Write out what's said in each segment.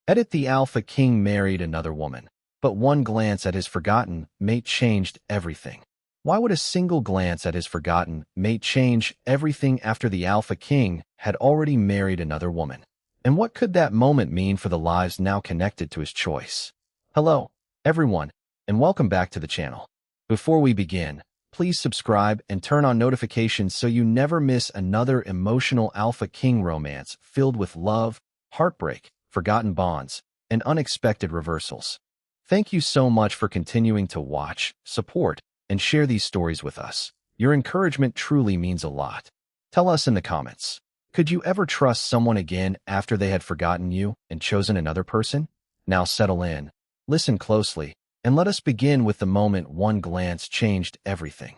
Edit: the Alpha King married another woman, but one glance at his forgotten mate changed everything. Why would a single glance at his forgotten mate change everything after the Alpha King had already married another woman? And what could that moment mean for the lives now connected to his choice? Hello, everyone, and welcome back to the channel. Before we begin, please subscribe and turn on notifications so you never miss another emotional Alpha King romance filled with love, heartbreak, forgotten bonds, and unexpected reversals. Thank you so much for continuing to watch, support, and share these stories with us. Your encouragement truly means a lot. Tell us in the comments, could you ever trust someone again after they had forgotten you and chosen another person? Now settle in, listen closely, and let us begin with the moment one glance changed everything.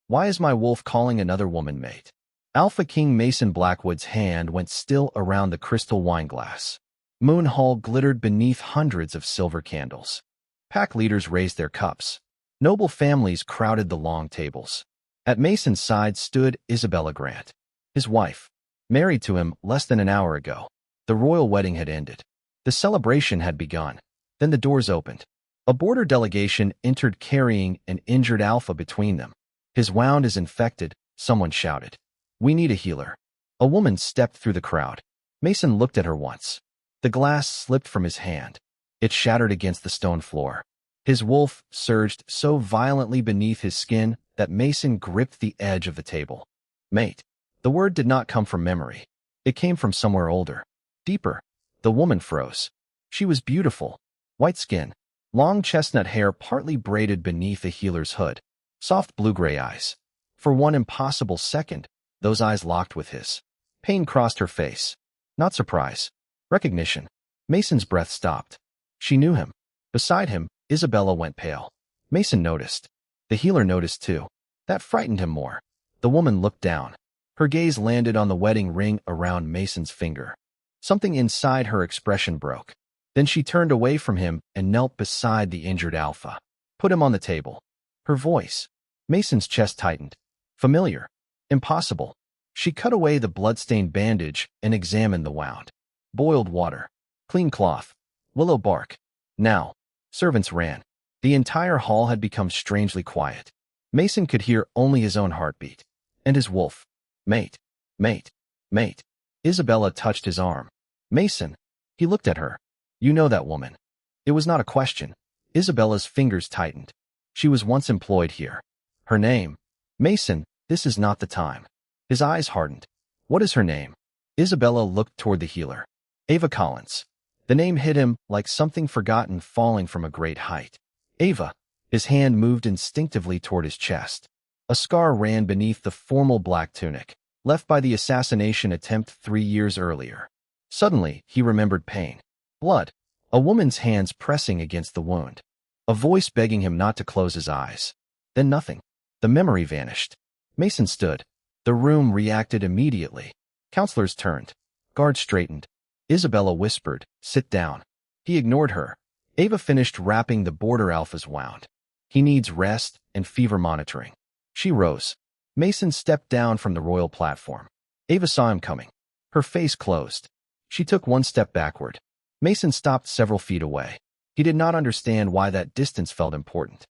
Why is my wolf calling another woman mate? Alpha King Mason Blackwood's hand went still around the crystal wine glass. Moon Hall glittered beneath hundreds of silver candles. Pack leaders raised their cups. Noble families crowded the long tables. At Mason's side stood Isabella Grant, his wife, married to him less than an hour ago. The royal wedding had ended. The celebration had begun. Then the doors opened. A border delegation entered carrying an injured Alpha between them. His wound is infected, someone shouted. We need a healer. A woman stepped through the crowd. Mason looked at her once. The glass slipped from his hand. It shattered against the stone floor. His wolf surged so violently beneath his skin that Mason gripped the edge of the table. Mate. The word did not come from memory. It came from somewhere older, deeper. The woman froze. She was beautiful. White skin, long chestnut hair partly braided beneath the healer's hood, soft blue-gray eyes. For one impossible second, those eyes locked with his. Pain crossed her face. Not surprise. Recognition. Mason's breath stopped. She knew him. Beside him, Isabella went pale. Mason noticed. The healer noticed too. That frightened him more. The woman looked down. Her gaze landed on the wedding ring around Mason's finger. Something inside her expression broke. Then she turned away from him and knelt beside the injured Alpha. Put him on the table. Her voice. Mason's chest tightened. Familiar. Impossible. She cut away the blood-stained bandage and examined the wound. Boiled water. Clean cloth. Willow bark. Now. Servants ran. The entire hall had become strangely quiet. Mason could hear only his own heartbeat. And his wolf. Mate. Mate. Mate. Isabella touched his arm. Mason. He looked at her. You know that woman. It was not a question. Isabella's fingers tightened. She was once employed here. Her name. Mason, this is not the time. His eyes hardened. What is her name? Isabella looked toward the healer. Ava Collins. The name hit him like something forgotten falling from a great height. Ava. His hand moved instinctively toward his chest. A scar ran beneath the formal black tunic, left by the assassination attempt 3 years earlier. Suddenly, he remembered pain. Blood. A woman's hands pressing against the wound. A voice begging him not to close his eyes. Then nothing. The memory vanished. Mason stood. The room reacted immediately. Counselors turned. Guards straightened. Isabella whispered, sit down. He ignored her. Ava finished wrapping the border Alpha's wound. He needs rest and fever monitoring. She rose. Mason stepped down from the royal platform. Ava saw him coming. Her face closed. She took one step backward. Mason stopped several feet away. He did not understand why that distance felt important.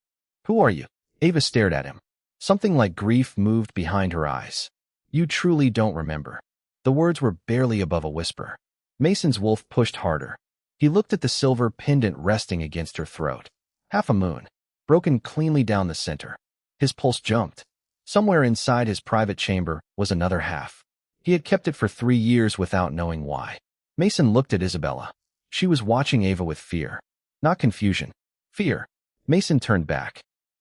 Who are you? Ava stared at him. Something like grief moved behind her eyes. You truly don't remember. The words were barely above a whisper. Mason's wolf pushed harder. He looked at the silver pendant resting against her throat. Half a moon, broken cleanly down the center. His pulse jumped. Somewhere inside his private chamber was another half. He had kept it for 3 years without knowing why. Mason looked at Isabella. She was watching Ava with fear. Not confusion. Fear. Mason turned back.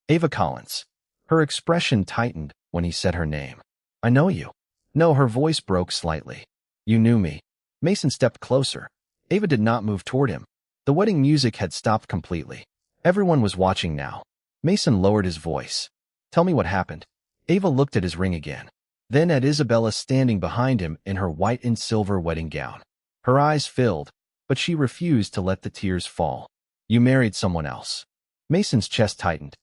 Ava Collins. Her expression tightened when he said her name. I know you. No, her voice broke slightly. You knew me. Mason stepped closer. Ava did not move toward him. The wedding music had stopped completely. Everyone was watching now. Mason lowered his voice. Tell me what happened. Ava looked at his ring again. Then at Isabella standing behind him in her white and silver wedding gown. Her eyes filled, but she refused to let the tears fall. You married someone else. Mason's chest tightened.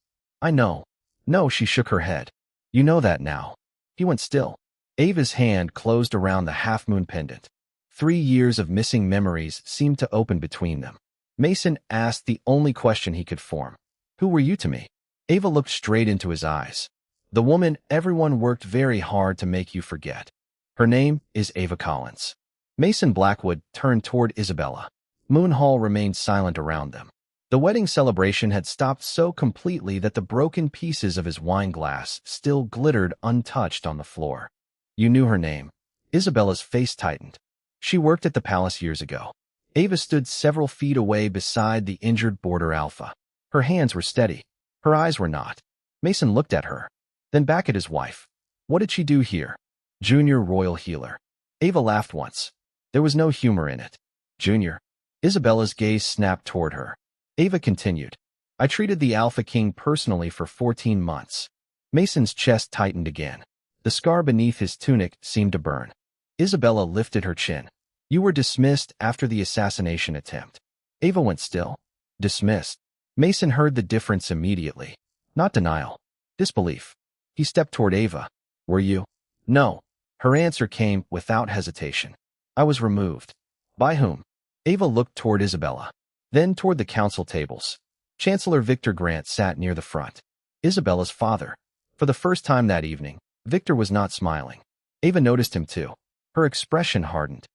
I know. No, she shook her head. You know that now. He went still. Ava's hand closed around the half-moon pendant. 3 years of missing memories seemed to open between them. Mason asked the only question he could form. Who were you to me? Ava looked straight into his eyes. The woman everyone worked very hard to make you forget. Her name is Ava Collins. Mason Blackwood turned toward Isabella. Moon Hall remained silent around them. The wedding celebration had stopped so completely that the broken pieces of his wine glass still glittered untouched on the floor. You knew her name. Isabella's face tightened. She worked at the palace years ago. Ava stood several feet away beside the injured border alpha. Her hands were steady. Her eyes were not. Mason looked at her, then back at his wife. What did she do here? Junior royal healer. Ava laughed once. There was no humor in it. Junior. Isabella's gaze snapped toward her. Ava continued. I treated the Alpha King personally for 14 months. Mason's chest tightened again. The scar beneath his tunic seemed to burn. Isabella lifted her chin. You were dismissed after the assassination attempt. Ava went still. Dismissed. Mason heard the difference immediately. Not denial. Disbelief. He stepped toward Ava. Were you? No. Her answer came without hesitation. I was removed. By whom? Ava looked toward Isabella. Then toward the council tables. Chancellor Victor Grant sat near the front. Isabella's father. For the first time that evening, Victor was not smiling. Ava noticed him too. Her expression hardened.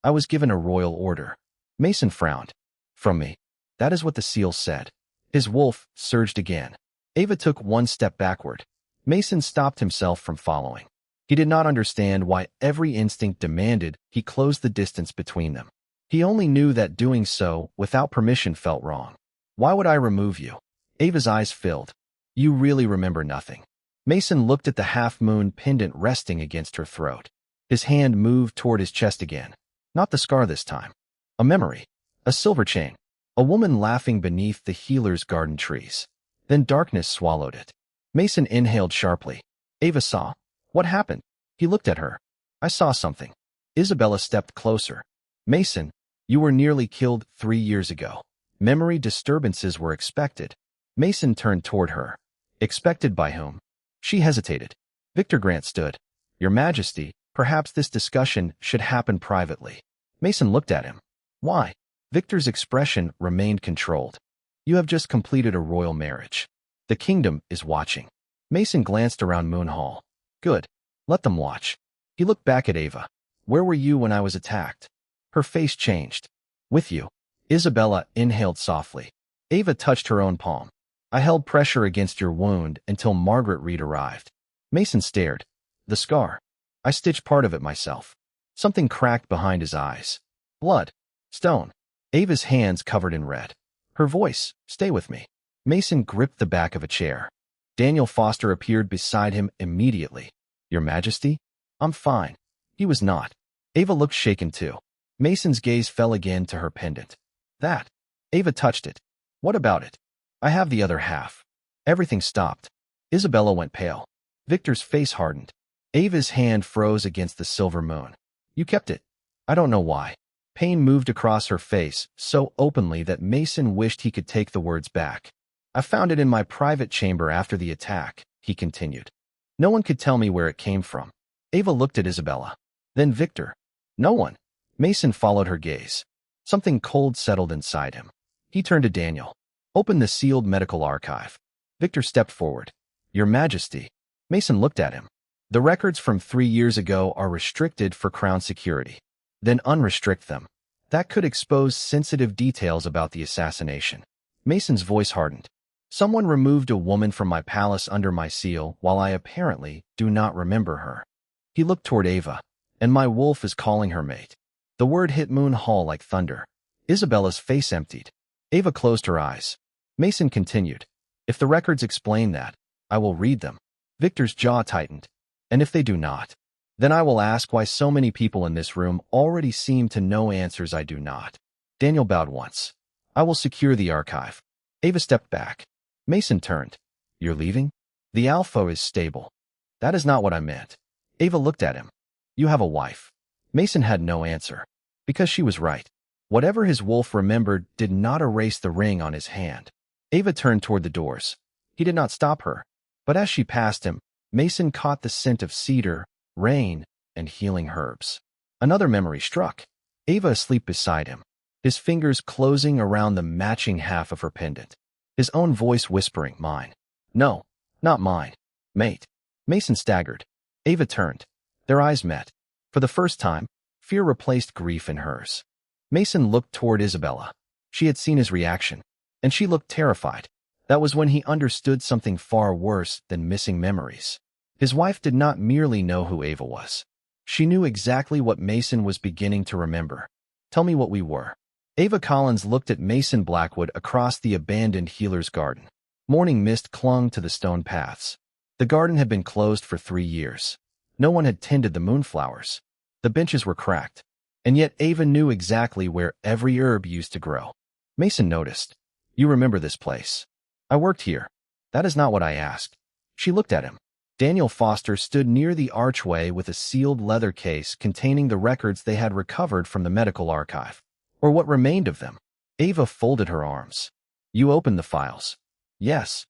I was given a royal order. Mason frowned. From me. That is what the seal said. His wolf surged again. Ava took one step backward. Mason stopped himself from following. He did not understand why every instinct demanded he close the distance between them. He only knew that doing so without permission felt wrong. Why would I remove you? Ava's eyes filled. You really remember nothing. Mason looked at the half-moon pendant resting against her throat. His hand moved toward his chest again. Not the scar this time. A memory. A silver chain. A woman laughing beneath the healer's garden trees. Then darkness swallowed it. Mason inhaled sharply. Ava saw. What happened? He looked at her. I saw something. Isabella stepped closer. Mason, you were nearly killed 3 years ago. Memory disturbances were expected. Mason turned toward her. Expected by whom? She hesitated. Victor Grant stood. Your Majesty, perhaps this discussion should happen privately. Mason looked at him. Why? Victor's expression remained controlled. You have just completed a royal marriage. The kingdom is watching. Mason glanced around Moon Hall. Good. Let them watch. He looked back at Ava. Where were you when I was attacked? Her face changed. With you. Isabella inhaled softly. Ava touched her own palm. I held pressure against your wound until Margaret Reed arrived. Mason stared. The scar. I stitched part of it myself. Something cracked behind his eyes. Blood. Stone. Ava's hands covered in red. Her voice. Stay with me. Mason gripped the back of a chair. Daniel Foster appeared beside him immediately. Your Majesty? I'm fine. He was not. Ava looked shaken too. Mason's gaze fell again to her pendant. That. Ava touched it. What about it? I have the other half. Everything stopped. Isabella went pale. Victor's face hardened. Ava's hand froze against the silver moon. You kept it. I don't know why. Pain moved across her face so openly that Mason wished he could take the words back. I found it in my private chamber after the attack, he continued. No one could tell me where it came from. Ava looked at Isabella. Then Victor. No one. Mason followed her gaze. Something cold settled inside him. He turned to Daniel. Open the sealed medical archive. Victor stepped forward. Your Majesty. Mason looked at him. The records from 3 years ago are restricted for Crown security. Then unrestrict them. That could expose sensitive details about the assassination. Mason's voice hardened. Someone removed a woman from my palace under my seal while I apparently do not remember her. He looked toward Ava. And my wolf is calling her mate. The word hit Moon Hall like thunder. Isabella's face emptied. Ava closed her eyes. Mason continued. If the records explain that, I will read them. Victor's jaw tightened. And if they do not, then I will ask why so many people in this room already seem to know answers I do not. Daniel bowed once. I will secure the archive. Ava stepped back. Mason turned. You're leaving? The Alpha is stable. That is not what I meant. Ava looked at him. You have a wife. Mason had no answer. Because she was right. Whatever his wolf remembered did not erase the ring on his hand. Ava turned toward the doors. He did not stop her. But as she passed him, Mason caught the scent of cedar, rain, and healing herbs. Another memory struck. Ava asleep beside him, his fingers closing around the matching half of her pendant. His own voice whispering, "Mine." "No, not mine, mate." Mason staggered. Ava turned. Their eyes met. For the first time, fear replaced grief in hers. Mason looked toward Isabella. She had seen his reaction, and she looked terrified. That was when he understood something far worse than missing memories. His wife did not merely know who Ava was. She knew exactly what Mason was beginning to remember. "Tell me what we were." Ava Collins looked at Mason Blackwood across the abandoned healer's garden. Morning mist clung to the stone paths. The garden had been closed for 3 years. No one had tended the moonflowers. The benches were cracked, and yet Ava knew exactly where every herb used to grow. Mason noticed. "You remember this place?" "I worked here." "That is not what I asked." She looked at him. Daniel Foster stood near the archway with a sealed leather case containing the records they had recovered from the medical archive, or what remained of them. Ava folded her arms. "You opened the files?" "Yes."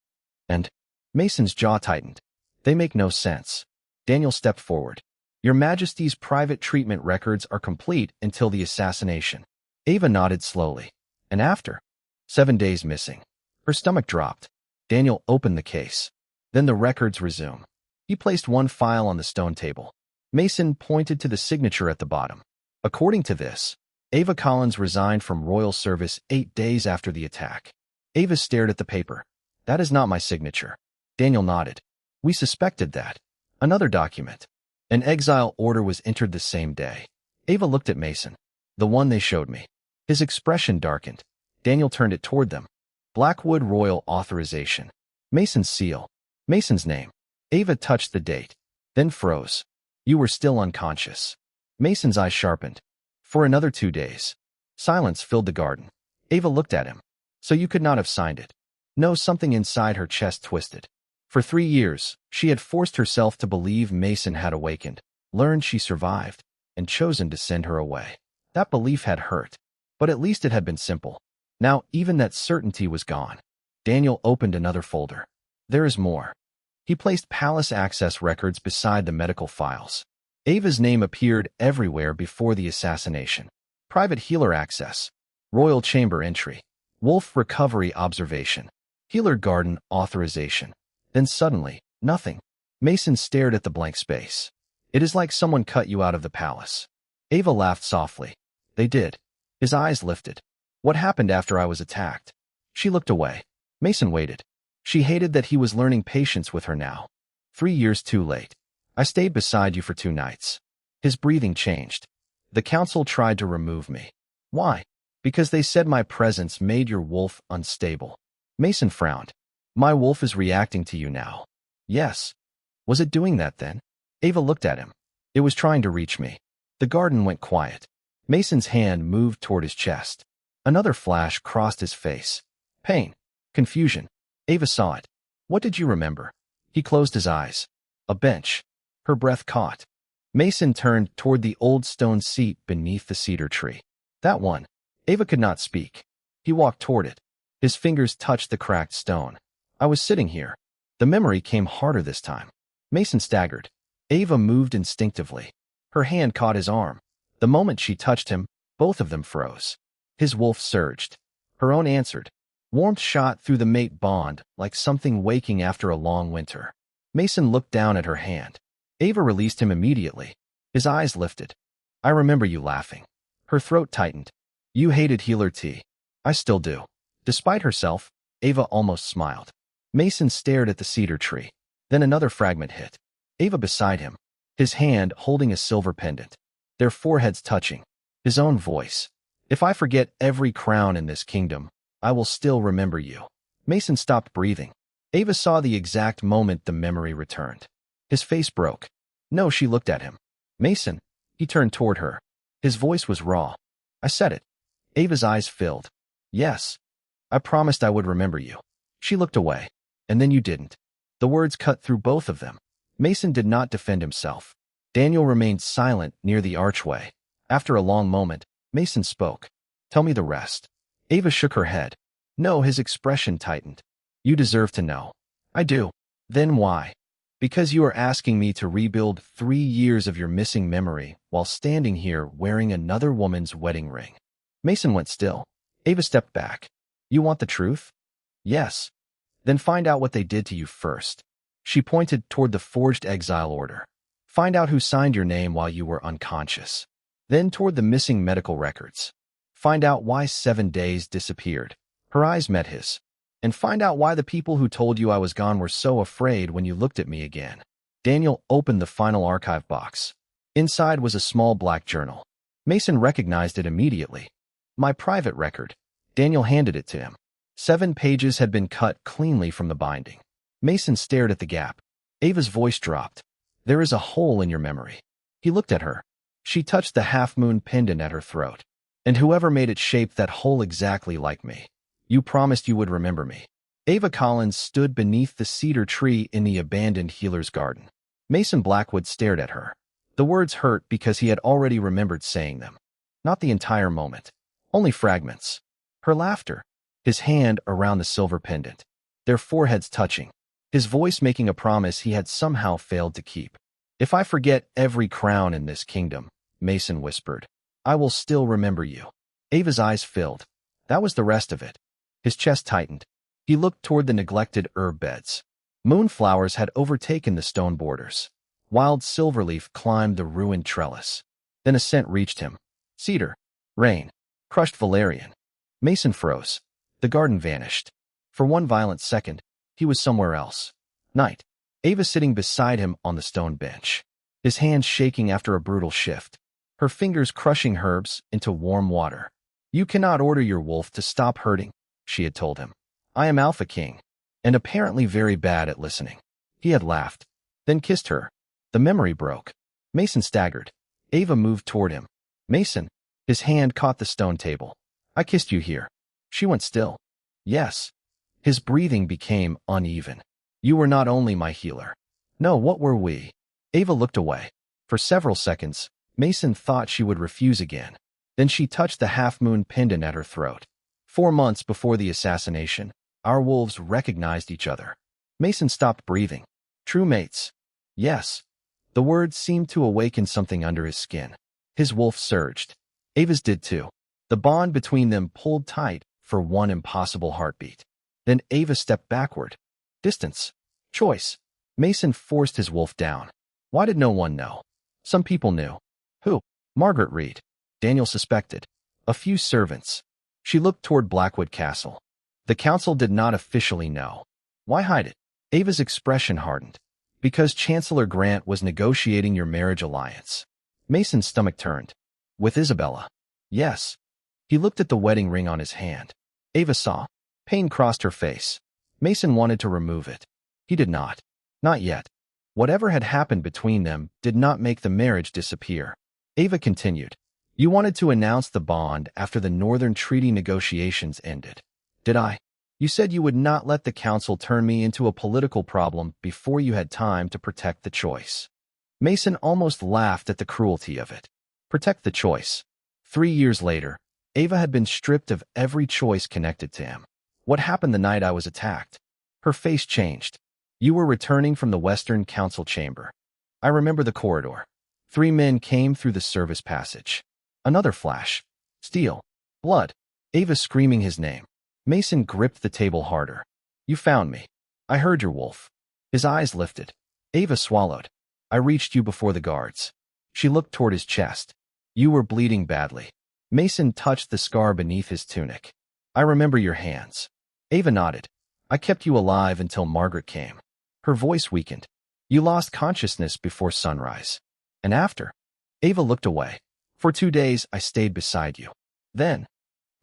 "And?" Mason's jaw tightened. "They make no sense." Daniel stepped forward. "Your Majesty's private treatment records are complete until the assassination." Ava nodded slowly. "And after?" 7 days missing." Her stomach dropped. Daniel opened the case. "Then the records resume." He placed one file on the stone table. Mason pointed to the signature at the bottom. "According to this, Ava Collins resigned from royal service 8 days after the attack." Ava stared at the paper. "That is not my signature." Daniel nodded. "We suspected that." Another document. An exile order was entered the same day. Ava looked at Mason. "The one they showed me." His expression darkened. Daniel turned it toward them. "Blackwood Royal Authorization." Mason's seal. Mason's name. Ava touched the date, then froze. "You were still unconscious." Mason's eyes sharpened. "For another 2 days." Silence filled the garden. Ava looked at him. "So you could not have signed it?" No, something inside her chest twisted. For 3 years, she had forced herself to believe Mason had awakened, learned she survived, and chosen to send her away. That belief had hurt, but at least it had been simple. Now, even that certainty was gone. Daniel opened another folder. "There is more." He placed palace access records beside the medical files. Ava's name appeared everywhere before the assassination. Private healer access, royal chamber entry, wolf recovery observation, healer garden authorization. Then suddenly, nothing. Mason stared at the blank space. "It is like someone cut you out of the palace." Ava laughed softly. "They did." His eyes lifted. "What happened after I was attacked?" She looked away. Mason waited. She hated that he was learning patience with her now. 3 years too late. "I stayed beside you for 2 nights. His breathing changed. "The council tried to remove me." "Why?" "Because they said my presence made your wolf unstable." Mason frowned. "My wolf is reacting to you now." "Yes." "Was it doing that then?" Ava looked at him. "It was trying to reach me." The garden went quiet. Mason's hand moved toward his chest. Another flash crossed his face. Pain. Confusion. Ava saw it. "What did you remember?" He closed his eyes. "A bench." Her breath caught. Mason turned toward the old stone seat beneath the cedar tree. "That one." Ava could not speak. He walked toward it. His fingers touched the cracked stone. "I was sitting here." The memory came harder this time. Mason staggered. Ava moved instinctively. Her hand caught his arm. The moment she touched him, both of them froze. His wolf surged. Her own answered. Warmth shot through the mate bond like something waking after a long winter. Mason looked down at her hand. Ava released him immediately. His eyes lifted. "I remember you laughing." Her throat tightened. "You hated healer tea." "I still do." Despite herself, Ava almost smiled. Mason stared at the cedar tree. Then another fragment hit. Ava beside him, his hand holding a silver pendant. Their foreheads touching. His own voice. "If I forget every crown in this kingdom, I will still remember you." Mason stopped breathing. Ava saw the exact moment the memory returned. His face broke. "No," she looked at him. "Mason." He turned toward her. His voice was raw. "I said it." Ava's eyes filled. "Yes. I promised I would remember you." She looked away. "And then you didn't." The words cut through both of them. Mason did not defend himself. Daniel remained silent near the archway. After a long moment, Mason spoke. "Tell me the rest." Ava shook her head. "No," his expression tightened. "You deserve to know." "I do." "Then why?" Because you are asking me to rebuild 3 years of your missing memory while standing here wearing another woman's wedding ring. Mason went still. Ava stepped back. You want the truth? Yes. Then find out what they did to you first. She pointed toward the forged exile order. Find out who signed your name while you were unconscious. Then toward the missing medical records. Find out why 7 days disappeared. Her eyes met his. And find out why the people who told you I was gone were so afraid when you looked at me again. Daniel opened the final archive box. Inside was a small black journal. Mason recognized it immediately. My private record. Daniel handed it to him. 7 pages had been cut cleanly from the binding. Mason stared at the gap. Ava's voice dropped. There is a hole in your memory. He looked at her. She touched the half-moon pendant at her throat. And whoever made it shaped that hole exactly like me. You promised you would remember me. Ava Collins stood beneath the cedar tree in the abandoned healer's garden. Mason Blackwood stared at her. The words hurt because he had already remembered saying them. Not the entire moment. Only fragments. Her laughter. His hand around the silver pendant. Their foreheads touching. His voice making a promise he had somehow failed to keep. If I forget every crown in this kingdom, Mason whispered, I will still remember you. Ava's eyes filled. That was the rest of it. His chest tightened. He looked toward the neglected herb beds. Moonflowers had overtaken the stone borders. Wild silverleaf climbed the ruined trellis. Then a scent reached him. Cedar. Rain. Crushed valerian. Mason froze. The garden vanished. For one violent second, he was somewhere else. Night. Ava sitting beside him on the stone bench. His hands shaking after a brutal shift. Her fingers crushing herbs into warm water. You cannot order your wolf to stop hurting, she had told him. I am Alpha King, and apparently very bad at listening. He had laughed, then kissed her. The memory broke. Mason staggered. Ava moved toward him. Mason. His hand caught the stone table. I kissed you here. She went still. Yes. His breathing became uneven. You were not only my healer. No, what were we? Ava looked away. For several seconds, Mason thought she would refuse again. Then she touched the half-moon pendant at her throat. 4 months before the assassination, our wolves recognized each other. Mason stopped breathing. True mates. Yes. The words seemed to awaken something under his skin. His wolf surged. Ava's did too. The bond between them pulled tight for one impossible heartbeat. Then Ava stepped backward. Distance. Choice. Mason forced his wolf down. Why did no one know? Some people knew. Who? Margaret Reed. Daniel suspected. A few servants. She looked toward Blackwood Castle. The council did not officially know. Why hide it? Ava's expression hardened. Because Chancellor Grant was negotiating your marriage alliance. Mason's stomach turned. With Isabella. Yes. He looked at the wedding ring on his hand. Ava saw. Pain crossed her face. Mason wanted to remove it. He did not. Not yet. Whatever had happened between them did not make the marriage disappear. Ava continued. You wanted to announce the bond after the Northern Treaty negotiations ended. Did I? You said you would not let the council turn me into a political problem before you had time to protect the choice. Mason almost laughed at the cruelty of it. Protect the choice. 3 years later, Ava had been stripped of every choice connected to him. What happened the night I was attacked? Her face changed. You were returning from the Western Council chamber. I remember the corridor. 3 men came through the service passage. Another flash. Steel. Blood. Ava screaming his name. Mason gripped the table harder. You found me. I heard your wolf. His eyes lifted. Ava swallowed. I reached you before the guards. She looked toward his chest. You were bleeding badly. Mason touched the scar beneath his tunic. I remember your hands. Ava nodded. I kept you alive until Margaret came. Her voice weakened. You lost consciousness before sunrise. And after? Ava looked away. For 2 days, I stayed beside you. Then,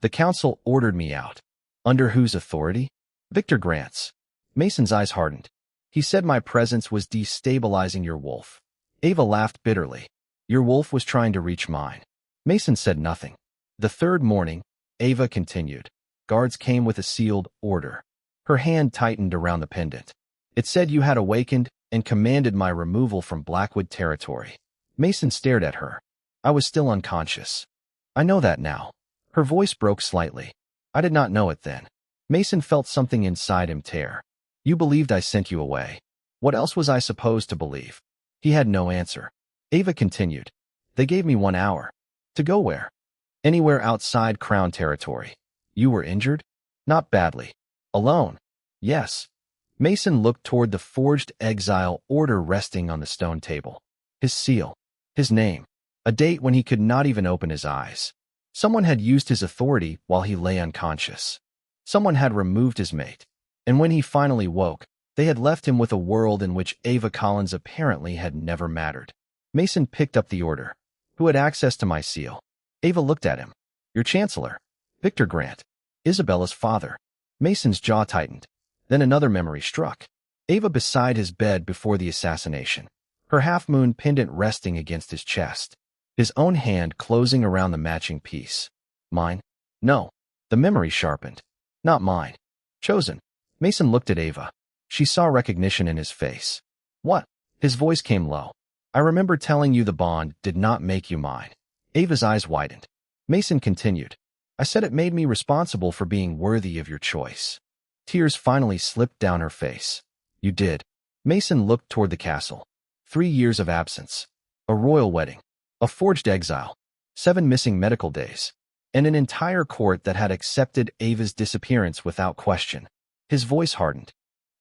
the council ordered me out. Under whose authority? Victor Grant's. Mason's eyes hardened. He said my presence was destabilizing your wolf. Ava laughed bitterly. Your wolf was trying to reach mine. Mason said nothing. The 3rd morning, Ava continued. Guards came with a sealed order. Her hand tightened around the pendant. It said you had awakened and commanded my removal from Blackwood territory. Mason stared at her. I was still unconscious. I know that now. Her voice broke slightly. I did not know it then. Mason felt something inside him tear. You believed I sent you away. What else was I supposed to believe? He had no answer. Ava continued. They gave me 1 hour. To go where? Anywhere outside Crown territory. You were injured? Not badly. Alone? Yes. Mason looked toward the forged exile order resting on the stone table. His seal. His name. A date when he could not even open his eyes. Someone had used his authority while he lay unconscious. Someone had removed his mate. And when he finally woke, they had left him with a world in which Ava Collins apparently had never mattered. Mason picked up the order. Who had access to my seal? Ava looked at him. Your chancellor. Victor Grant. Isabella's father. Mason's jaw tightened. Then another memory struck. Ava beside his bed before the assassination. Her half-moon pendant resting against his chest. His own hand closing around the matching piece. Mine? No. The memory sharpened. Not mine. Chosen. Mason looked at Ava. She saw recognition in his face. What? His voice came low. I remember telling you the bond did not make you mine. Ava's eyes widened. Mason continued. I said it made me responsible for being worthy of your choice. Tears finally slipped down her face. You did. Mason looked toward the castle. 3 years of absence. A royal wedding. A forged exile. 7 missing medical days. And an entire court that had accepted Ava's disappearance without question. His voice hardened.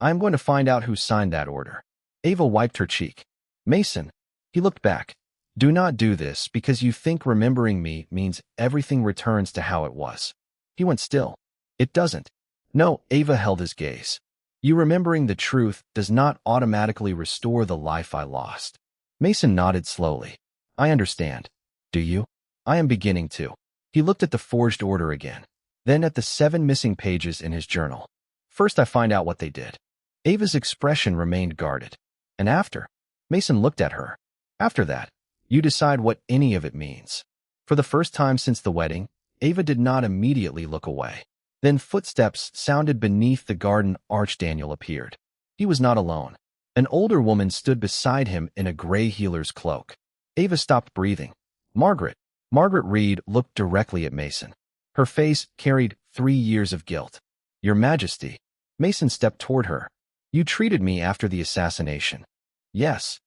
I am going to find out who signed that order. Ava wiped her cheek. Mason. He looked back. Do not do this because you think remembering me means everything returns to how it was. He went still. It doesn't. No, Ava held his gaze. You remembering the truth does not automatically restore the life I lost. Mason nodded slowly. I understand. Do you? I am beginning to. He looked at the forged order again. Then at the 7 missing pages in his journal. First I find out what they did. Ava's expression remained guarded. And after? Mason looked at her. After that, you decide what any of it means. For the first time since the wedding, Ava did not immediately look away. Then footsteps sounded beneath the garden arch. Daniel appeared. He was not alone. An older woman stood beside him in a gray healer's cloak. Ava stopped breathing. Margaret. Margaret Reed looked directly at Mason. Her face carried 3 years of guilt. Your Majesty. Mason stepped toward her. You treated me after the assassination. Yes.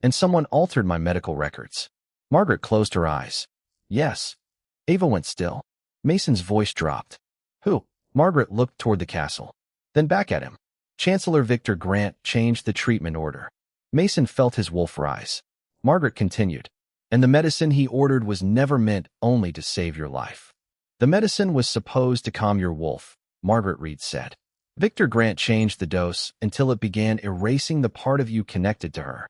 And someone altered my medical records. Margaret closed her eyes. Yes. Ava went still. Mason's voice dropped. Who? Margaret looked toward the castle. Then back at him. Chancellor Victor Grant changed the treatment order. Mason felt his wolf rise. Margaret continued. And the medicine he ordered was never meant only to save your life. The medicine was supposed to calm your wolf, Margaret Reed said. Victor Grant changed the dose until it began erasing the part of you connected to her.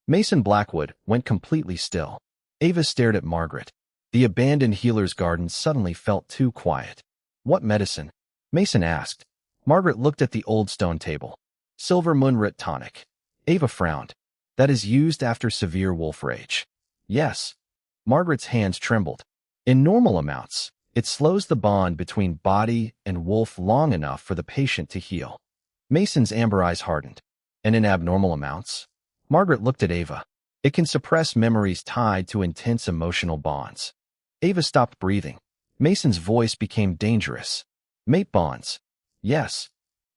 Mason Blackwood went completely still. Ava stared at Margaret. The abandoned healer's garden suddenly felt too quiet. What medicine? Mason asked. Margaret looked at the old stone table. Silver moonroot tonic. Ava frowned. That is used after severe wolf rage. Yes. Margaret's hands trembled. In normal amounts, it slows the bond between body and wolf long enough for the patient to heal. Mason's amber eyes hardened. And in abnormal amounts? Margaret looked at Ava. It can suppress memories tied to intense emotional bonds. Ava stopped breathing. Mason's voice became dangerous. Mate bonds. Yes.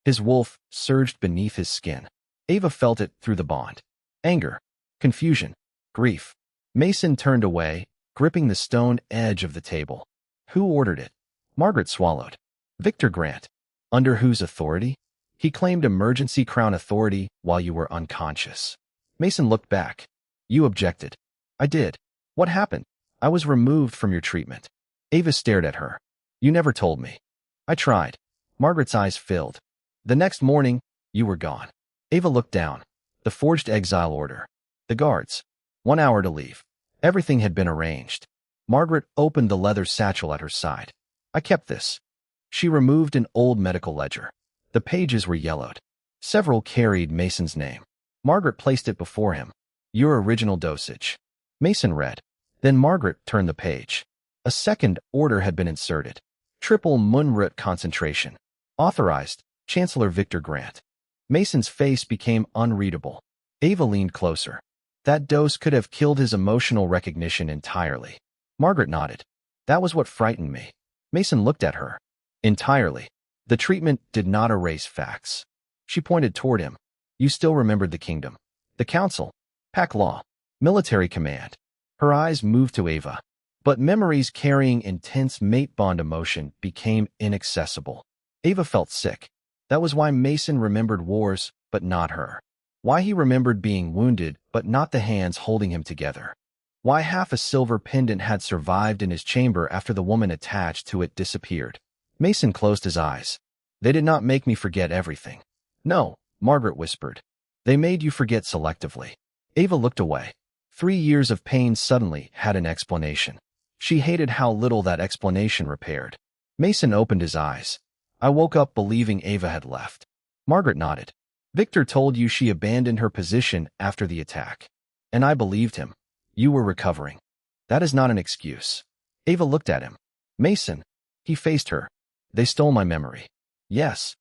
His wolf surged beneath his skin. Ava felt it through the bond. Anger. Confusion. Grief. Mason turned away, gripping the stone edge of the table. Who ordered it? Margaret swallowed. Victor Grant. Under whose authority? He claimed emergency crown authority while you were unconscious. Mason looked back. You objected. I did. What happened? I was removed from your treatment. Ava stared at her. You never told me. I tried. Margaret's eyes filled. The next morning, you were gone. Ava looked down. The forged exile order. The guards. 1 hour to leave. Everything had been arranged. Margaret opened the leather satchel at her side. I kept this. She removed an old medical ledger. The pages were yellowed. Several carried Mason's name. Margaret placed it before him. Your original dosage. Mason read. Then Margaret turned the page. A second order had been inserted. Triple moonroot concentration. Authorized, Chancellor Victor Grant. Mason's face became unreadable. Ava leaned closer. That dose could have killed his emotional recognition entirely. Margaret nodded. That was what frightened me. Mason looked at her. Entirely. The treatment did not erase facts. She pointed toward him. You still remembered the kingdom, the council, pack law, military command. Her eyes moved to Ava. But memories carrying intense mate bond emotion became inaccessible. Ava felt sick. That was why Mason remembered wars, but not her. Why he remembered being wounded, but not the hands holding him together. Why half a silver pendant had survived in his chamber after the woman attached to it disappeared. Mason closed his eyes. They did not make me forget everything. No, Margaret whispered. They made you forget selectively. Ava looked away. 3 years of pain suddenly had an explanation. She hated how little that explanation repaired. Mason opened his eyes. I woke up believing Ava had left. Margaret nodded. Victor told you she abandoned her position after the attack. And I believed him. You were recovering. That is not an excuse. Ava looked at him. Mason. He faced her. They stole my memory. Yes.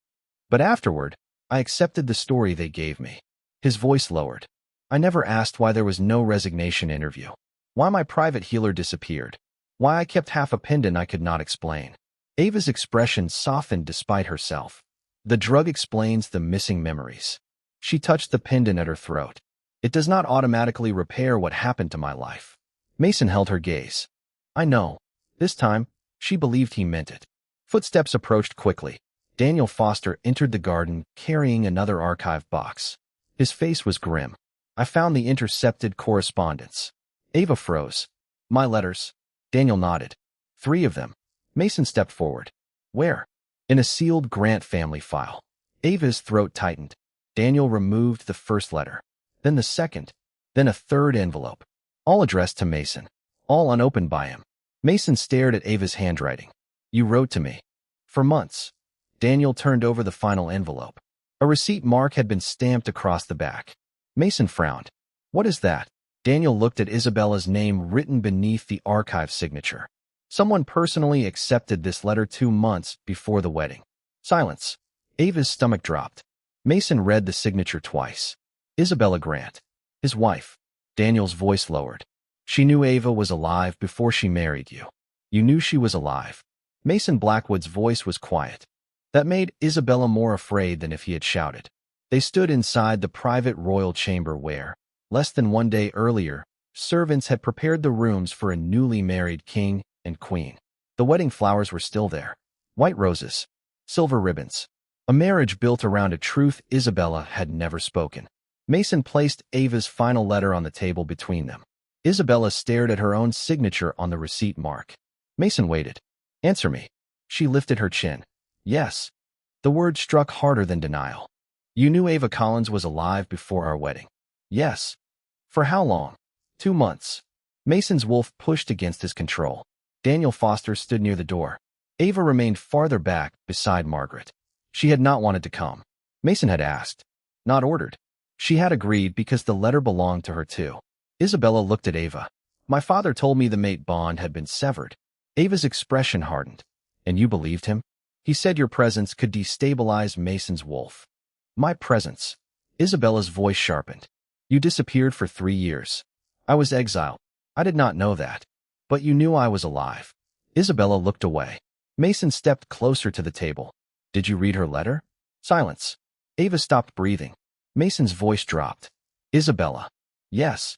But afterward, I accepted the story they gave me. His voice lowered. I never asked why there was no resignation interview. Why my private healer disappeared. Why I kept half a pendant I could not explain. Ava's expression softened despite herself. The drug explains the missing memories. She touched the pendant at her throat. It does not automatically repair what happened to my life. Mason held her gaze. I know. This time, she believed he meant it. Footsteps approached quickly. Daniel Foster entered the garden carrying another archive box. His face was grim. I found the intercepted correspondence. Ava froze. My letters. Daniel nodded. 3 of them. Mason stepped forward. Where? In a sealed Grant family file. Ava's throat tightened. Daniel removed the first letter. Then the second. Then a third envelope. All addressed to Mason. All unopened by him. Mason stared at Ava's handwriting. You wrote to me. For months. Daniel turned over the final envelope. A receipt mark had been stamped across the back. Mason frowned. What is that? Daniel looked at Isabella's name written beneath the archive signature. Someone personally accepted this letter 2 months before the wedding. Silence. Ava's stomach dropped. Mason read the signature twice. Isabella Grant. His wife. Daniel's voice lowered. She knew Ava was alive before she married you. You knew she was alive. Mason Blackwood's voice was quiet. That made Isabella more afraid than if he had shouted. They stood inside the private royal chamber where, less than 1 day earlier, servants had prepared the rooms for a newly married king and queen. The wedding flowers were still there. White roses. Silver ribbons. A marriage built around a truth Isabella had never spoken. Mason placed Ava's final letter on the table between them. Isabella stared at her own signature on the receipt mark. Mason waited. Answer me. She lifted her chin. Yes. The word struck harder than denial. You knew Ava Collins was alive before our wedding. Yes. For how long? 2 months. Mason's wolf pushed against his control. Daniel Foster stood near the door. Ava remained farther back, beside Margaret. She had not wanted to come. Mason had asked. Not ordered. She had agreed because the letter belonged to her too. Isabella looked at Ava. My father told me the mate bond had been severed. Ava's expression hardened. And you believed him? He said your presence could destabilize Mason's wolf. My presence. Isabella's voice sharpened. You disappeared for 3 years. I was exiled. I did not know that. But you knew I was alive. Isabella looked away. Mason stepped closer to the table. Did you read her letter? Silence. Ava stopped breathing. Mason's voice dropped. Isabella. Yes.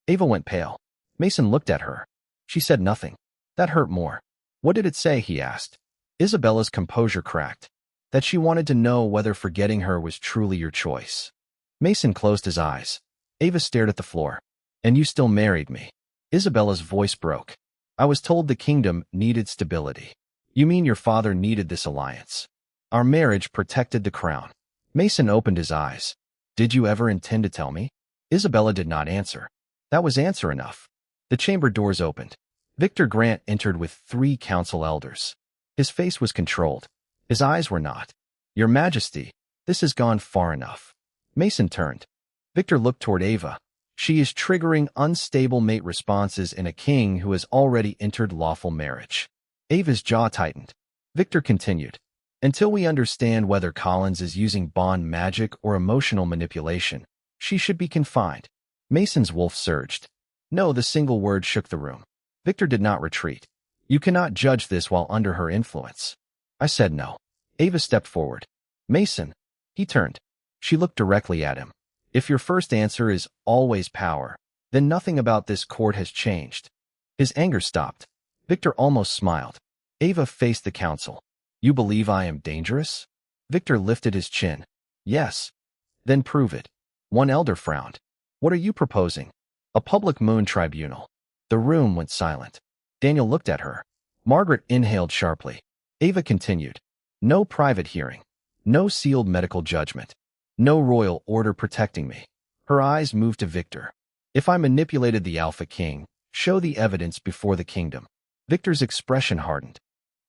Ava went pale. Mason looked at her. She said nothing. That hurt more. What did it say? He asked. Isabella's composure cracked. That she wanted to know whether forgetting her was truly your choice. Mason closed his eyes. Ava stared at the floor. And you still married me. Isabella's voice broke. I was told the kingdom needed stability. You mean your father needed this alliance? Our marriage protected the crown. Mason opened his eyes. Did you ever intend to tell me? Isabella did not answer. That was answer enough. The chamber doors opened. Victor Grant entered with 3 council elders. His face was controlled. His eyes were not. Your Majesty, this has gone far enough. Mason turned. Victor looked toward Ava. She is triggering unstable mate responses in a king who has already entered lawful marriage. Ava's jaw tightened. Victor continued. Until we understand whether Collins is using bond magic or emotional manipulation, she should be confined. Mason's wolf surged. No, the single word shook the room. Victor did not retreat. You cannot judge this while under her influence. I said no. Ava stepped forward. Mason. He turned. She looked directly at him. If your first answer is always power, then nothing about this court has changed. His anger stopped. Victor almost smiled. Ava faced the council. You believe I am dangerous? Victor lifted his chin. Yes. Then prove it. One elder frowned. What are you proposing? A public moon tribunal. The room went silent. Daniel looked at her. Margaret inhaled sharply. Ava continued. No private hearing. No sealed medical judgment. No royal order protecting me. Her eyes moved to Victor. If I manipulated the Alpha King, show the evidence before the kingdom. Victor's expression hardened.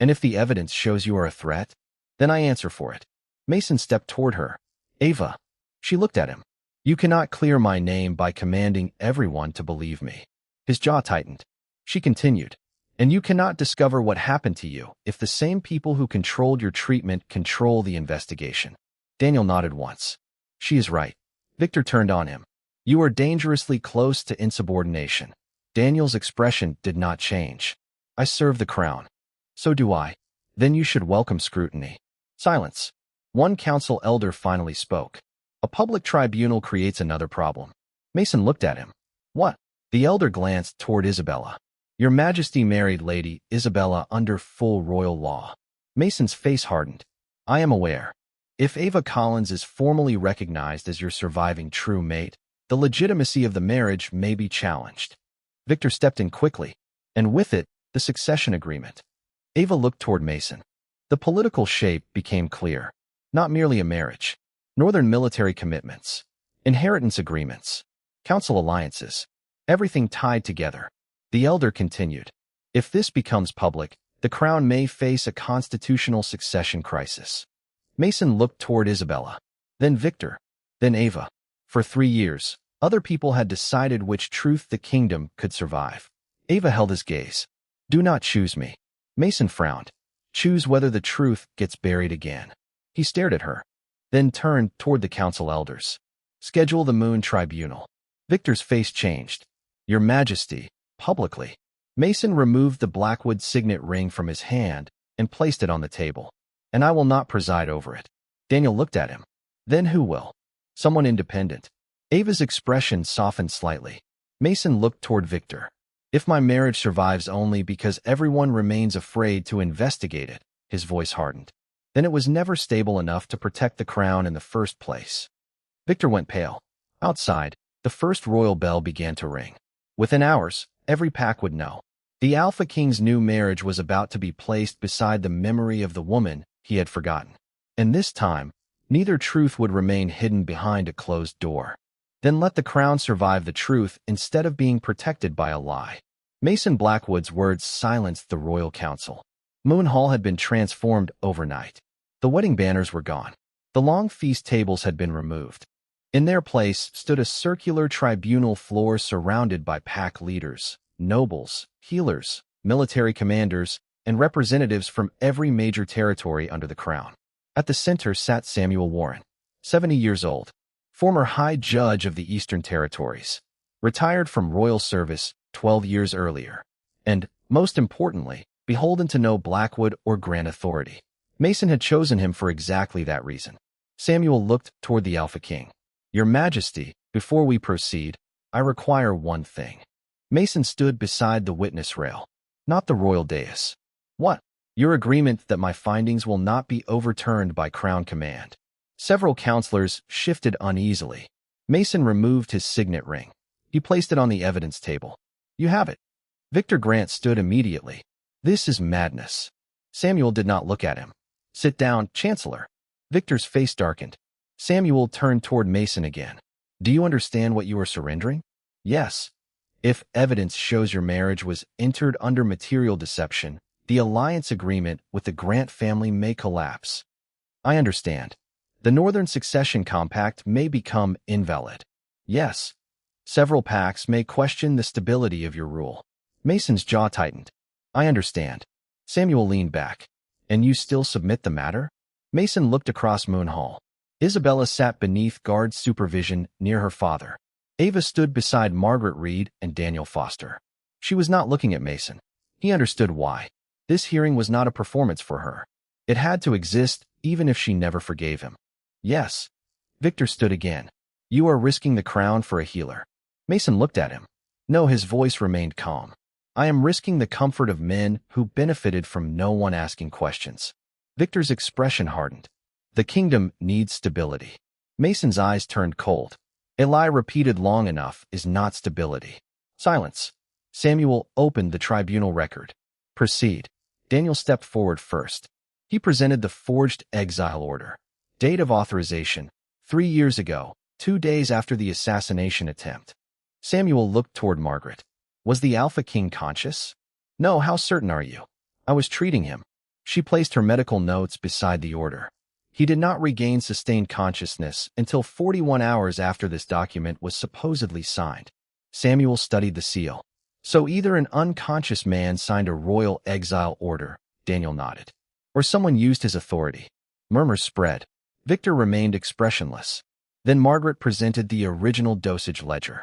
And if the evidence shows you are a threat, then I answer for it. Mason stepped toward her. Ava. She looked at him. You cannot clear my name by commanding everyone to believe me. His jaw tightened. She continued. And you cannot discover what happened to you if the same people who controlled your treatment control the investigation. Daniel nodded once. She is right. Victor turned on him. You are dangerously close to insubordination. Daniel's expression did not change. I serve the crown. So do I. Then you should welcome scrutiny. Silence. One council elder finally spoke. A public tribunal creates another problem. Mason looked at him. What? The elder glanced toward Isabella. Your Majesty married Lady Isabella under full royal law. Mason's face hardened. I am aware. If Ava Collins is formally recognized as your surviving true mate, the legitimacy of the marriage may be challenged. Victor stepped in quickly, and with it, the succession agreement. Ava looked toward Mason. The political shape became clear. Not merely a marriage. Northern military commitments. Inheritance agreements. Council alliances. Everything tied together. The elder continued. If this becomes public, the crown may face a constitutional succession crisis. Mason looked toward Isabella. Then Victor. Then Ava. For 3 years, other people had decided which truth the kingdom could survive. Ava held his gaze. Do not choose me. Mason frowned. Choose whether the truth gets buried again. He stared at her, then turned toward the council elders. Schedule the moon tribunal. Victor's face changed. Your Majesty, publicly. Mason removed the Blackwood signet ring from his hand and placed it on the table. And I will not preside over it. Daniel looked at him. Then who will? Someone independent. Ava's expression softened slightly. Mason looked toward Victor. If my marriage survives only because everyone remains afraid to investigate it, his voice hardened, then it was never stable enough to protect the crown in the first place. Victor went pale. Outside, the first royal bell began to ring. Within hours, every pack would know. The Alpha King's new marriage was about to be placed beside the memory of the woman he had forgotten. And this time, neither truth would remain hidden behind a closed door. Then let the crown survive the truth instead of being protected by a lie. Mason Blackwood's words silenced the royal council. Moon Hall had been transformed overnight. The wedding banners were gone. The long feast tables had been removed. In their place stood a circular tribunal floor surrounded by pack leaders, nobles, healers, military commanders, and representatives from every major territory under the crown. At the center sat Samuel Warren, 70 years old, former High Judge of the Eastern Territories, retired from royal service 12 years earlier, and, most importantly, beholden to no Blackwood or Grant authority. Mason had chosen him for exactly that reason. Samuel looked toward the Alpha King. Your Majesty, before we proceed, I require one thing. Mason stood beside the witness rail, not the royal dais. What? Your agreement that my findings will not be overturned by Crown command. Several counselors shifted uneasily. Mason removed his signet ring. He placed it on the evidence table. You have it. Victor Grant stood immediately. This is madness. Samuel did not look at him. Sit down, Chancellor. Victor's face darkened. Samuel turned toward Mason again. Do you understand what you are surrendering? Yes. If evidence shows your marriage was entered under material deception, the alliance agreement with the Grant family may collapse. I understand. The Northern Succession Compact may become invalid. Yes. Several pacts may question the stability of your rule. Mason's jaw tightened. I understand. Samuel leaned back. And you still submit the matter? Mason looked across Moon Hall. Isabella sat beneath guard supervision near her father. Ava stood beside Margaret Reed and Daniel Foster. She was not looking at Mason. He understood why. This hearing was not a performance for her. It had to exist even if she never forgave him. Yes. Victor stood again. You are risking the crown for a healer. Mason looked at him. No, his voice remained calm. I am risking the comfort of men who benefited from no one asking questions. Victor's expression hardened. The kingdom needs stability. Mason's eyes turned cold. A lie repeated long enough is not stability. Silence. Samuel opened the tribunal record. Proceed. Daniel stepped forward first. He presented the forged exile order. Date of authorization: 3 years ago, 2 days after the assassination attempt. Samuel looked toward Margaret. Was the Alpha King conscious? No, how certain are you? I was treating him. She placed her medical notes beside the order. He did not regain sustained consciousness until 41 hours after this document was supposedly signed. Samuel studied the seal. So either an unconscious man signed a royal exile order, Daniel nodded, or someone used his authority. Murmurs spread. Victor remained expressionless. Then Margaret presented the original dosage ledger.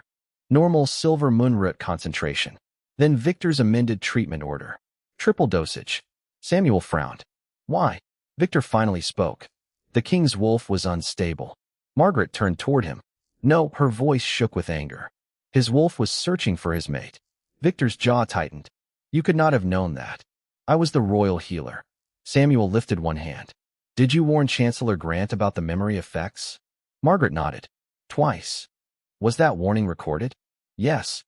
Normal silver moonroot concentration. Then Victor's amended treatment order. Triple dosage. Samuel frowned. Why? Victor finally spoke. The king's wolf was unstable. Margaret turned toward him. No, her voice shook with anger. His wolf was searching for his mate. Victor's jaw tightened. You could not have known that. I was the royal healer. Samuel lifted one hand. Did you warn Chancellor Grant about the memory effects? Margaret nodded. Twice. Was that warning recorded? Yes.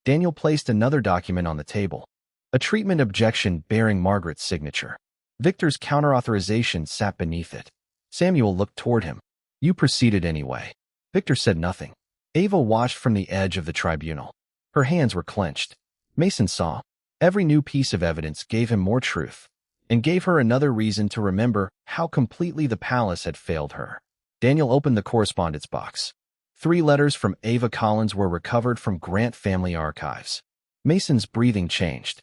Daniel placed another document on the table. A treatment objection bearing Margaret's signature. Victor's counter-authorization sat beneath it. Samuel looked toward him. You proceeded anyway. Victor said nothing. Ava watched from the edge of the tribunal. Her hands were clenched. Mason saw. Every new piece of evidence gave him more truth, and gave her another reason to remember how completely the palace had failed her. Daniel opened the correspondence box. 3 letters from Ava Collins were recovered from Grant family archives. Mason's breathing changed.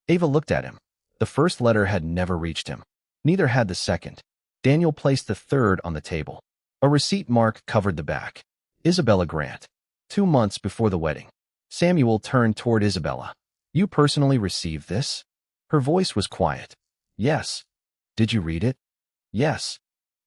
Ava looked at him. The first letter had never reached him. Neither had the second. Daniel placed the third on the table. A receipt mark covered the back. Isabella Grant. 2 months before the wedding. Samuel turned toward Isabella. You personally received this? Her voice was quiet. Yes. Did you read it? Yes.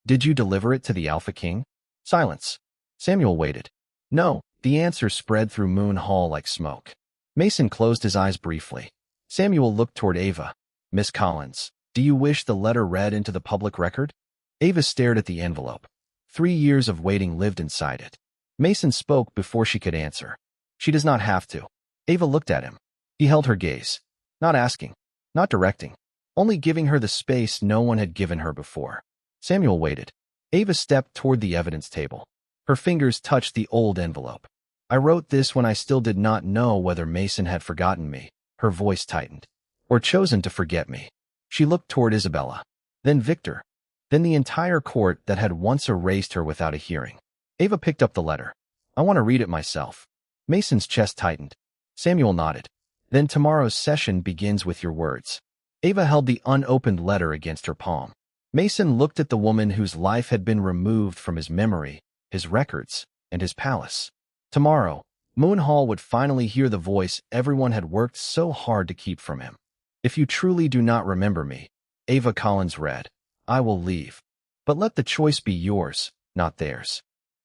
Did you deliver it to the Alpha King? Silence. Samuel waited. No. The answer spread through Moon Hall like smoke. Mason closed his eyes briefly. Samuel looked toward Ava. Miss Collins, do you wish the letter read into the public record? Ava stared at the envelope. 3 years of waiting lived inside it. Mason spoke before she could answer. She does not have to. Ava looked at him. He held her gaze. Not asking. Not directing. Only giving her the space no one had given her before. Samuel waited. Ava stepped toward the evidence table. Her fingers touched the old envelope. I wrote this when I still did not know whether Mason had forgotten me. Her voice tightened. Or chosen to forget me. She looked toward Isabella. Then Victor. Then the entire court that had once erased her without a hearing. Ava picked up the letter. I want to read it myself. Mason's chest tightened. Samuel nodded. Then tomorrow's session begins with your words. Ava held the unopened letter against her palm. Mason looked at the woman whose life had been removed from his memory, his records, and his palace. Tomorrow, Moon Hall would finally hear the voice everyone had worked so hard to keep from him. If you truly do not remember me, Ava Collins read, I will leave. But let the choice be yours, not theirs.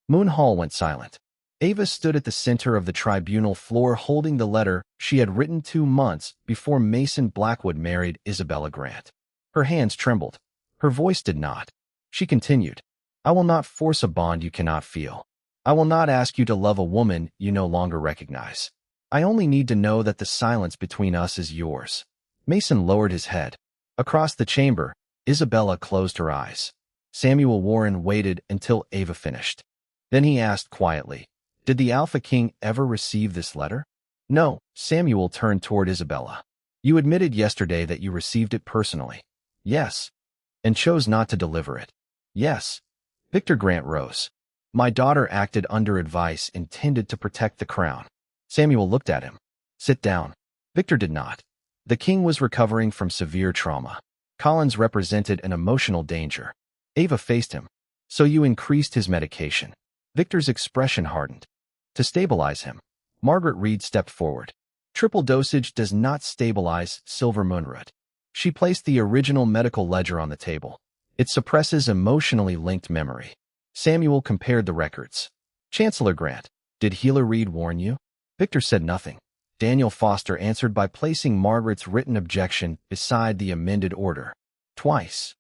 Moon Hall went silent. Ava stood at the center of the tribunal floor holding the letter she had written 2 months before Mason Blackwood married Isabella Grant. Her hands trembled. Her voice did not. She continued, I will not force a bond you cannot feel. I will not ask you to love a woman you no longer recognize. I only need to know that the silence between us is yours. Mason lowered his head. Across the chamber, Isabella closed her eyes. Samuel Warren waited until Ava finished. Then he asked quietly, Did the Alpha King ever receive this letter? No. Samuel turned toward Isabella. You admitted yesterday that you received it personally. Yes. And chose not to deliver it. Yes. Victor Grant rose. My daughter acted under advice intended to protect the crown. Samuel looked at him. Sit down. Victor did not. The king was recovering from severe trauma. Collins represented an emotional danger. Ava faced him. So you increased his medication. Victor's expression hardened. To stabilize him. Margaret Reed stepped forward. Triple dosage does not stabilize silver moonroot. She placed the original medical ledger on the table. It suppresses emotionally linked memory. Samuel compared the records. Chancellor Grant, did Healer Reed warn you? Victor said nothing. Daniel Foster answered by placing Margaret's written objection beside the amended order. Twice.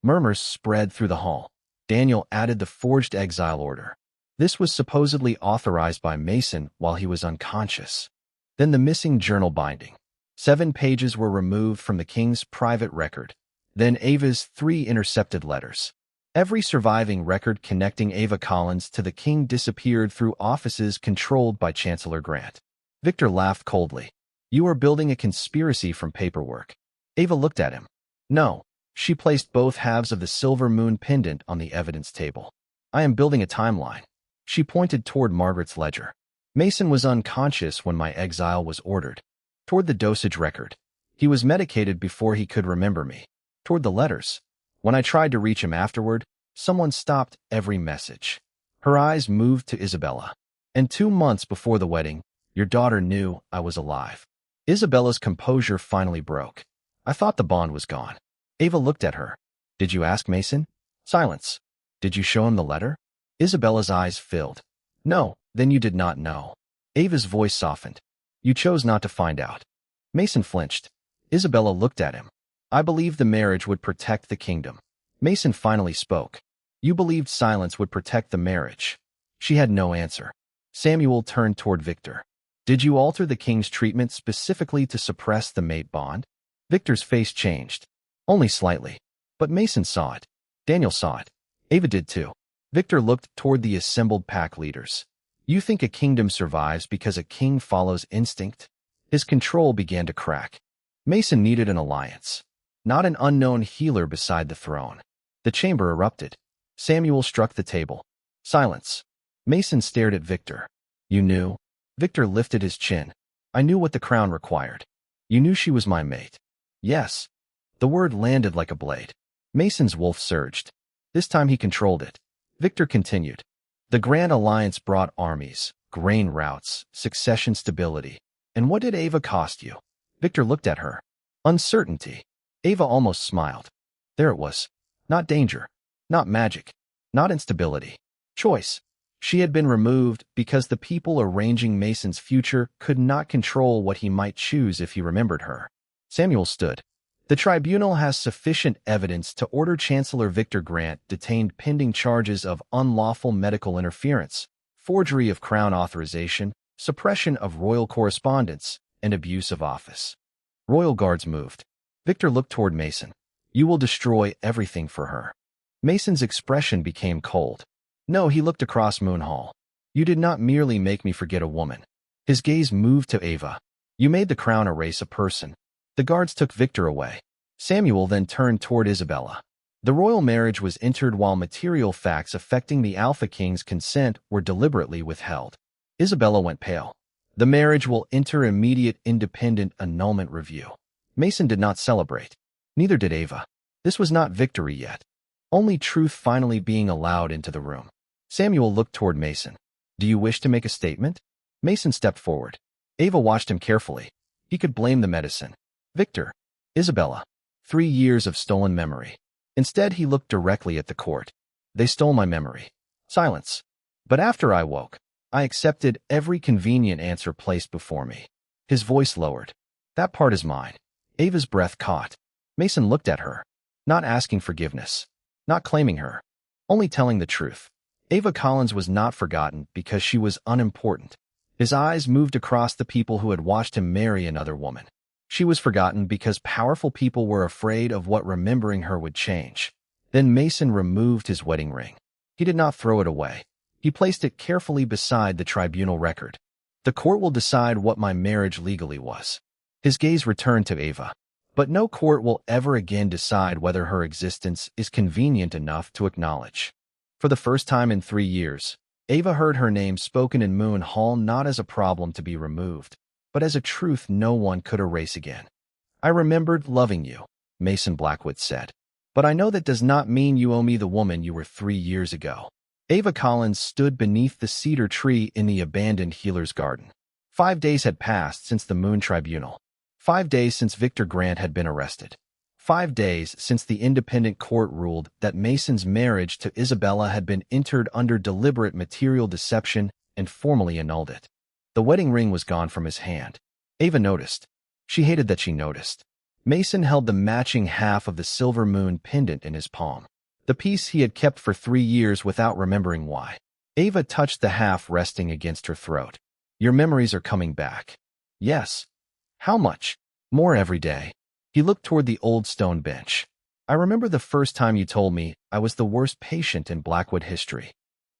Murmurs spread through the hall. Daniel added the forged exile order. This was supposedly authorized by Mason while he was unconscious. Then the missing journal binding. 7 pages were removed from the king's private record. Then Ava's 3 intercepted letters. Every surviving record connecting Ava Collins to the king disappeared through offices controlled by Chancellor Grant. Victor laughed coldly. You are building a conspiracy from paperwork. Ava looked at him. No. She placed both halves of the silver moon pendant on the evidence table. I am building a timeline. She pointed toward Margaret's ledger. Mason was unconscious when my exile was ordered. Toward the dosage record. He was medicated before he could remember me. Toward the letters. When I tried to reach him afterward, someone stopped every message. Her eyes moved to Isabella. And 2 months before the wedding, your daughter knew I was alive. Isabella's composure finally broke. I thought the bond was gone. Ava looked at her. Did you ask Mason? Silence. Did you show him the letter? Isabella's eyes filled. No, then you did not know. Ava's voice softened. You chose not to find out. Mason flinched. Isabella looked at him. I believed the marriage would protect the kingdom. Mason finally spoke. You believed silence would protect the marriage. She had no answer. Samuel turned toward Victor. Did you alter the king's treatment specifically to suppress the mate bond? Victor's face changed. Only slightly. But Mason saw it. Daniel saw it. Ava did too. Victor looked toward the assembled pack leaders. You think a kingdom survives because a king follows instinct? His control began to crack. Mason needed an alliance. Not an unknown healer beside the throne. The chamber erupted. Samuel struck the table. Silence. Mason stared at Victor. You knew? Victor lifted his chin. I knew what the crown required. You knew she was my mate. Yes. The word landed like a blade. Mason's wolf surged. This time he controlled it. Victor continued. The Grand Alliance brought armies, grain routes, succession stability. And what did Ava cost you? Victor looked at her. Uncertainty. Ava almost smiled. There it was. Not danger. Not magic. Not instability. Choice. She had been removed because the people arranging Mason's future could not control what he might choose if he remembered her. Samuel stood. The tribunal has sufficient evidence to order Chancellor Victor Grant detained pending charges of unlawful medical interference, forgery of crown authorization, suppression of royal correspondence, and abuse of office. Royal guards moved. Victor looked toward Mason. You will destroy everything for her. Mason's expression became cold. No, he looked across Moon Hall. You did not merely make me forget a woman. His gaze moved to Ava. You made the crown erase a person. The guards took Victor away. Samuel then turned toward Isabella. The royal marriage was entered while material facts affecting the Alpha King's consent were deliberately withheld. Isabella went pale. The marriage will enter immediate independent annulment review. Mason did not celebrate. Neither did Ava. This was not victory yet. Only truth finally being allowed into the room. Samuel looked toward Mason. Do you wish to make a statement? Mason stepped forward. Ava watched him carefully. He could blame the medicine. Victor. Isabella. 3 years of stolen memory. Instead, he looked directly at the court. They stole my memory. Silence. But after I woke, I accepted every convenient answer placed before me. His voice lowered. That part is mine. Ava's breath caught. Mason looked at her. Not asking forgiveness. Not claiming her. Only telling the truth. Ava Collins was not forgotten because she was unimportant. His eyes moved across the people who had watched him marry another woman. She was forgotten because powerful people were afraid of what remembering her would change. Then Mason removed his wedding ring. He did not throw it away. He placed it carefully beside the tribunal record. The court will decide what my marriage legally was. His gaze returned to Ava. But no court will ever again decide whether her existence is convenient enough to acknowledge. For the first time in 3 years, Ava heard her name spoken in Moon Hall not as a problem to be removed, but as a truth no one could erase again. I remembered loving you, Mason Blackwood said. But I know that does not mean you owe me the woman you were 3 years ago. Ava Collins stood beneath the cedar tree in the abandoned healer's garden. 5 days had passed since the Moon Tribunal. 5 days since Victor Grant had been arrested. 5 days since the independent court ruled that Mason's marriage to Isabella had been entered under deliberate material deception and formally annulled it. The wedding ring was gone from his hand. Ava noticed. She hated that she noticed. Mason held the matching half of the silver moon pendant in his palm, the piece he had kept for 3 years without remembering why. Ava touched the half resting against her throat. Your memories are coming back. Yes. How much? More every day. He looked toward the old stone bench. I remember the first time you told me I was the worst patient in Blackwood history.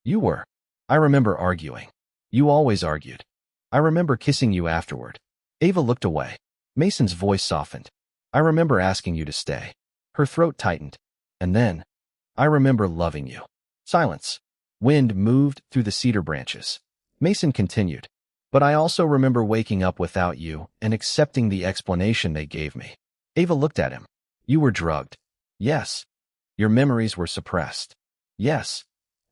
You were. I remember arguing. You always argued. I remember kissing you afterward. Ava looked away. Mason's voice softened. I remember asking you to stay. Her throat tightened. And then, I remember loving you. Silence. Wind moved through the cedar branches. Mason continued. But I also remember waking up without you and accepting the explanation they gave me. Ava looked at him. You were drugged. Yes. Your memories were suppressed. Yes.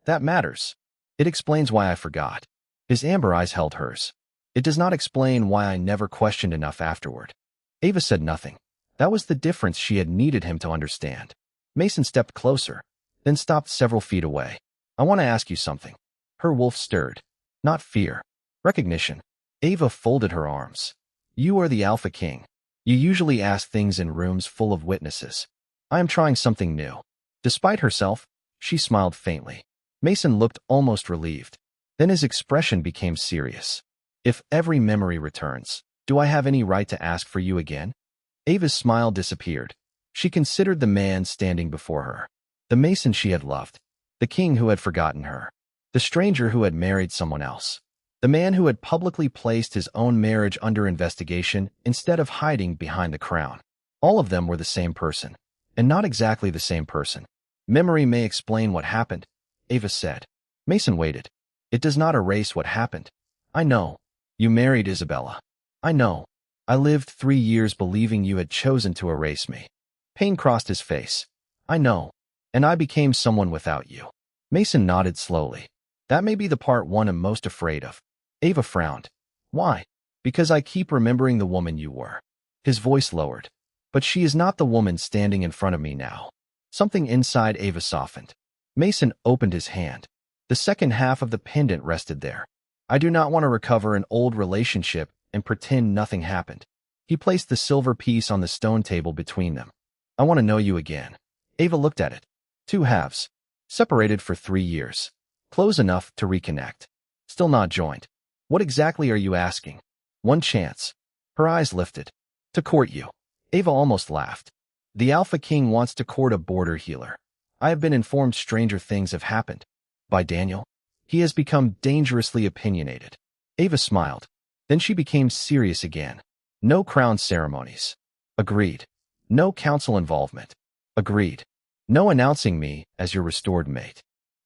That matters. It explains why I forgot. His amber eyes held hers. It does not explain why I never questioned enough afterward. Ava said nothing. That was the difference she had needed him to understand. Mason stepped closer, then stopped several feet away. I want to ask you something. Her wolf stirred. Not fear. Recognition. Ava folded her arms. You are the Alpha King. You usually ask things in rooms full of witnesses. I am trying something new. Despite herself, she smiled faintly. Mason looked almost relieved. Then his expression became serious. If every memory returns, do I have any right to ask for you again? Ava's smile disappeared. She considered the man standing before her. The Mason she had loved. The king who had forgotten her. The stranger who had married someone else. The man who had publicly placed his own marriage under investigation instead of hiding behind the crown. All of them were the same person, and not exactly the same person. Memory may explain what happened, Ava said. Mason waited. It does not erase what happened. I know. You married Isabella. I know. I lived 3 years believing you had chosen to erase me. Pain crossed his face. I know. And I became someone without you. Mason nodded slowly. That may be the part one am most afraid of. Ava frowned. Why? Because I keep remembering the woman you were. His voice lowered. But she is not the woman standing in front of me now. Something inside Ava softened. Mason opened his hand. The second half of the pendant rested there. I do not want to recover an old relationship and pretend nothing happened. He placed the silver piece on the stone table between them. I want to know you again. Ava looked at it. 2 halves. Separated for 3 years. Close enough to reconnect. Still not joined. What exactly are you asking? 1 chance. Her eyes lifted. To court you. Ava almost laughed. The Alpha King wants to court a border healer. I have been informed stranger things have happened. By Daniel. He has become dangerously opinionated. Ava smiled. Then she became serious again. No crown ceremonies. Agreed. No council involvement. Agreed. No announcing me as your restored mate.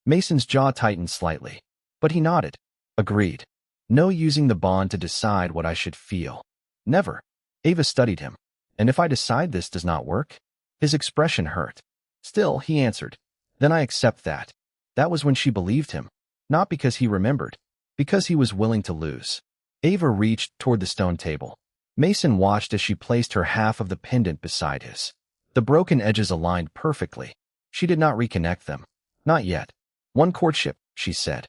Mason's jaw tightened slightly. But he nodded. Agreed. No using the bond to decide what I should feel. Never. Ava studied him. And if I decide this does not work? His expression hurt. Still, he answered. Then I accept that. That was when she believed him. Not because he remembered. Because he was willing to lose. Ava reached toward the stone table. Mason watched as she placed her half of the pendant beside his. The broken edges aligned perfectly. She did not reconnect them. Not yet. 1 courtship, she said.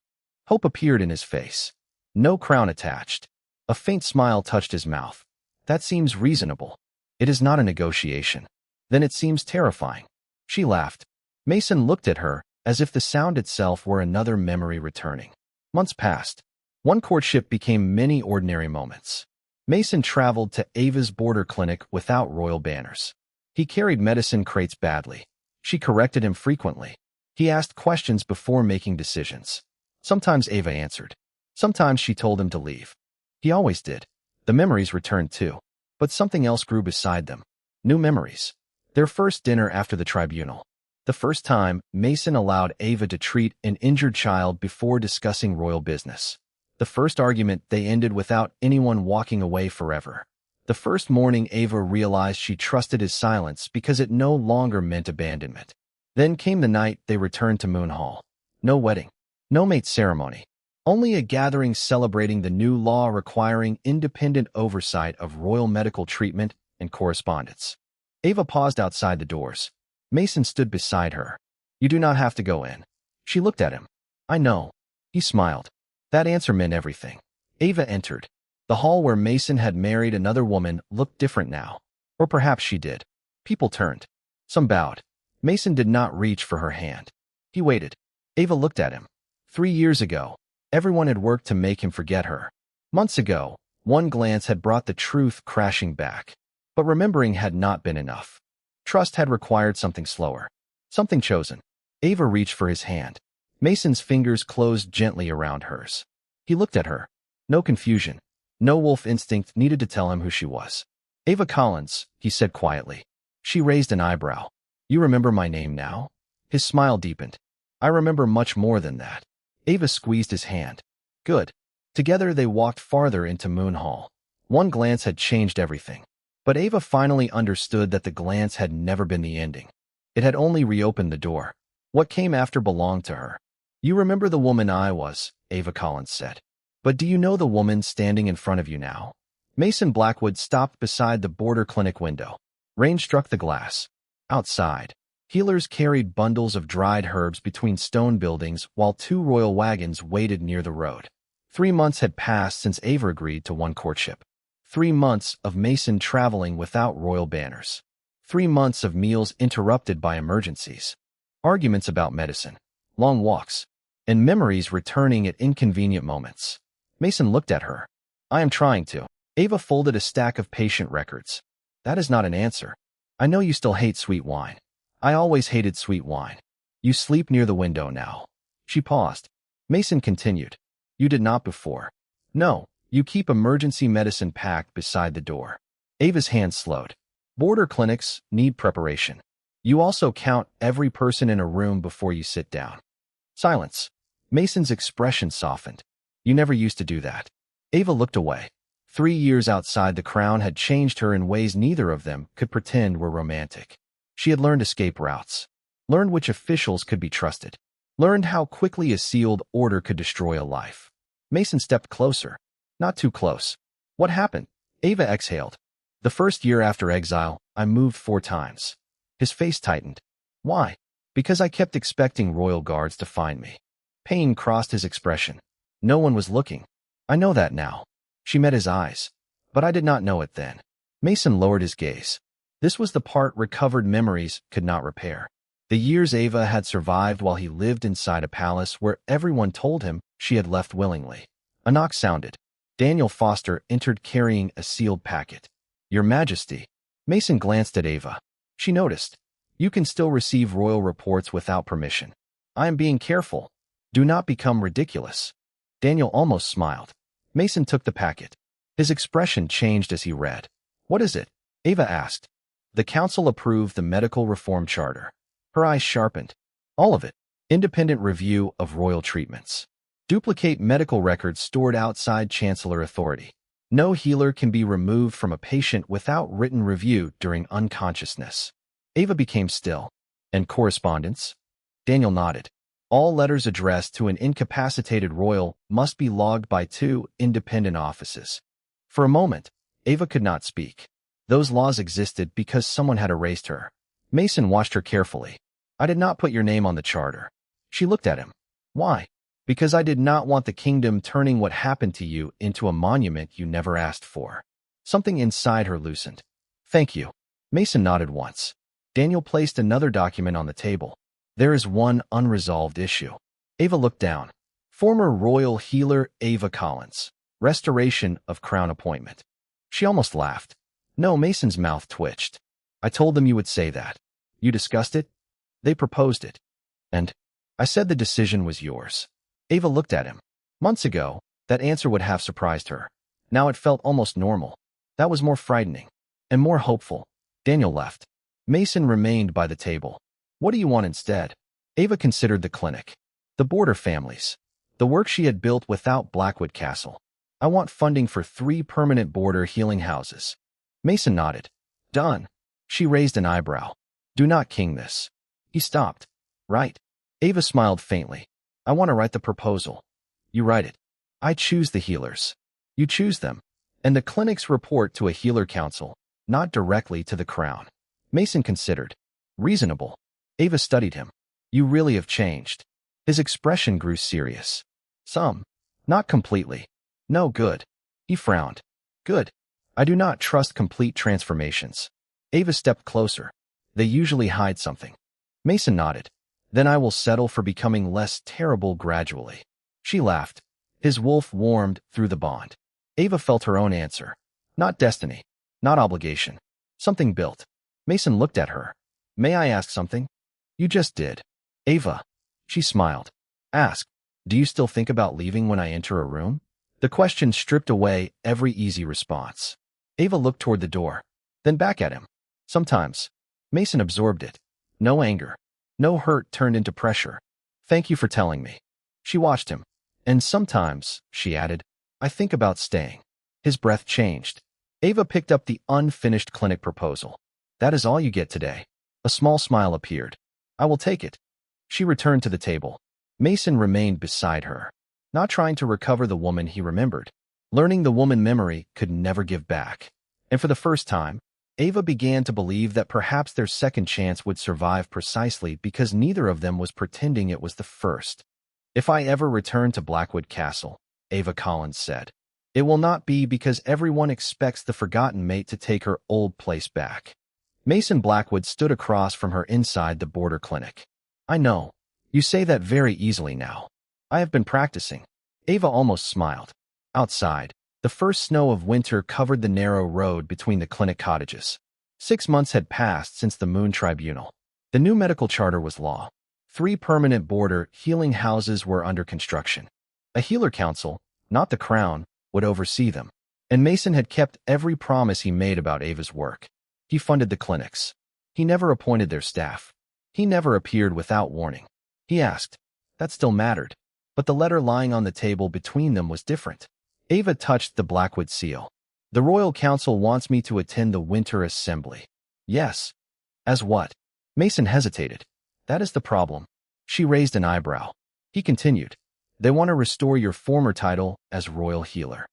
Hope appeared in his face. No crown attached. A faint smile touched his mouth. That seems reasonable. It is not a negotiation. Then it seems terrifying. She laughed. Mason looked at her, as if the sound itself were another memory returning. Months passed. 1 courtship became many ordinary moments. Mason traveled to Ava's border clinic without royal banners. He carried medicine crates badly. She corrected him frequently. He asked questions before making decisions. Sometimes Ava answered. Sometimes she told him to leave. He always did. The memories returned too. But something else grew beside them. New memories. Their first dinner after the tribunal. The first time Mason allowed Ava to treat an injured child before discussing royal business. The first argument they ended without anyone walking away forever. The first morning Ava realized she trusted his silence because it no longer meant abandonment. Then came the night they returned to Moon Hall. No wedding. No mate ceremony. Only a gathering celebrating the new law requiring independent oversight of royal medical treatment and correspondence. Ava paused outside the doors. Mason stood beside her. You do not have to go in. She looked at him. I know. He smiled. That answer meant everything. Ava entered. The hall where Mason had married another woman looked different now. Or perhaps she did. People turned. Some bowed. Mason did not reach for her hand. He waited. Ava looked at him. 3 years ago, everyone had worked to make him forget her. Months ago, one glance had brought the truth crashing back. But remembering had not been enough. Trust had required something slower. Something chosen. Ava reached for his hand. Mason's fingers closed gently around hers. He looked at her. No confusion. No wolf instinct needed to tell him who she was. Ava Collins, he said quietly. She raised an eyebrow. You remember my name now? His smile deepened. I remember much more than that. Ava squeezed his hand. Good. Together they walked farther into Moon Hall. One glance had changed everything. But Ava finally understood that the glance had never been the ending. It had only reopened the door. What came after belonged to her. You remember the woman I was, Ava Collins said. But do you know the woman standing in front of you now? Mason Blackwood stopped beside the border clinic window. Rain struck the glass. Outside, healers carried bundles of dried herbs between stone buildings while 2 royal wagons waited near the road. 3 months had passed since Ava agreed to one courtship. 3 months of Mason traveling without royal banners. 3 months of meals interrupted by emergencies. Arguments about medicine. Long walks. And memories returning at inconvenient moments. Mason looked at her. I am trying to. Ava folded a stack of patient records. That is not an answer. I know you still hate sweet wine. I always hated sweet wine. You sleep near the window now. She paused. Mason continued. You did not before. No, you keep emergency medicine packed beside the door. Ava's hand slowed. Border clinics need preparation. You also count every person in a room before you sit down. Silence. Mason's expression softened. You never used to do that. Ava looked away. 3 years outside the crown had changed her in ways neither of them could pretend were romantic. She had learned escape routes. Learned which officials could be trusted. Learned how quickly a sealed order could destroy a life. Mason stepped closer. Not too close. What happened? Ava exhaled. The first year after exile, I moved 4 times. His face tightened. Why? Because I kept expecting royal guards to find me. Pain crossed his expression. No one was looking. I know that now. She met his eyes. But I did not know it then. Mason lowered his gaze. This was the part recovered memories could not repair. The years Ava had survived while he lived inside a palace where everyone told him she had left willingly. A knock sounded. Daniel Foster entered carrying a sealed packet. Your Majesty. Mason glanced at Ava. She noticed. You can still receive royal reports without permission. I am being careful. Do not become ridiculous. Daniel almost smiled. Mason took the packet. His expression changed as he read. What is it? Ava asked. The council approved the medical reform charter. Her eyes sharpened. All of it. Independent review of royal treatments. Duplicate medical records stored outside chancellor authority. No healer can be removed from a patient without written review during unconsciousness. Ava became still. And correspondence? Daniel nodded. All letters addressed to an incapacitated royal must be logged by 2 independent offices. For a moment, Ava could not speak. Those laws existed because someone had erased her. Mason watched her carefully. I did not put your name on the charter. She looked at him. Why? Because I did not want the kingdom turning what happened to you into a monument you never asked for. Something inside her loosened. Thank you. Mason nodded once. Daniel placed another document on the table. There is one unresolved issue. Ava looked down. Former royal healer Ava Collins. Restoration of crown appointment. She almost laughed. No, Mason's mouth twitched. I told them you would say that. You discussed it? They proposed it. And I said the decision was yours. Ava looked at him. Months ago, that answer would have surprised her. Now it felt almost normal. That was more frightening. And more hopeful. Daniel left. Mason remained by the table. What do you want instead? Ava considered the clinic. The border families. The work she had built without Blackwood Castle. I want funding for 3 permanent border healing houses. Mason nodded. Done. She raised an eyebrow. Do not king this. He stopped. Right. Ava smiled faintly. I want to write the proposal. You write it. I choose the healers. You choose them. And the clinics report to a healer council, not directly to the crown. Mason considered. Reasonable. Ava studied him. You really have changed. His expression grew serious. Some. Not completely. No, good. He frowned. Good. I do not trust complete transformations. Ava stepped closer. They usually hide something. Mason nodded. Then I will settle for becoming less terrible gradually. She laughed. His wolf warmed through the bond. Ava felt her own answer. Not destiny. Not obligation. Something built. Mason looked at her. May I ask something? You just did. Ava. She smiled. Ask. Do you still think about leaving when I enter a room? The question stripped away every easy response. Ava looked toward the door, then back at him. Sometimes. Mason absorbed it. No anger. No hurt turned into pressure. Thank you for telling me. She watched him. And sometimes, she added, I think about staying. His breath changed. Ava picked up the unfinished clinic proposal. That is all you get today. A small smile appeared. I will take it. She returned to the table. Mason remained beside her, not trying to recover the woman he remembered. Learning the woman memory could never give back. And for the first time, Ava began to believe that perhaps their second chance would survive precisely because neither of them was pretending it was the first. If I ever return to Blackwood Castle, Ava Collins said, it will not be because everyone expects the forgotten mate to take her old place back. Mason Blackwood stood across from her inside the border clinic. I know. You say that very easily now. I have been practicing. Ava almost smiled. Outside, the first snow of winter covered the narrow road between the clinic cottages. 6 months had passed since the Moon Tribunal. The new medical charter was law. 3 permanent border healing houses were under construction. A healer council, not the crown, would oversee them. And Mason had kept every promise he made about Ava's work. He funded the clinics. He never appointed their staff. He never appeared without warning. He asked. That still mattered. But the letter lying on the table between them was different. Ava touched the Blackwood seal. The Royal Council wants me to attend the Winter Assembly. Yes. As what? Mason hesitated. That is the problem. She raised an eyebrow. He continued. They want to restore your former title as Royal Healer.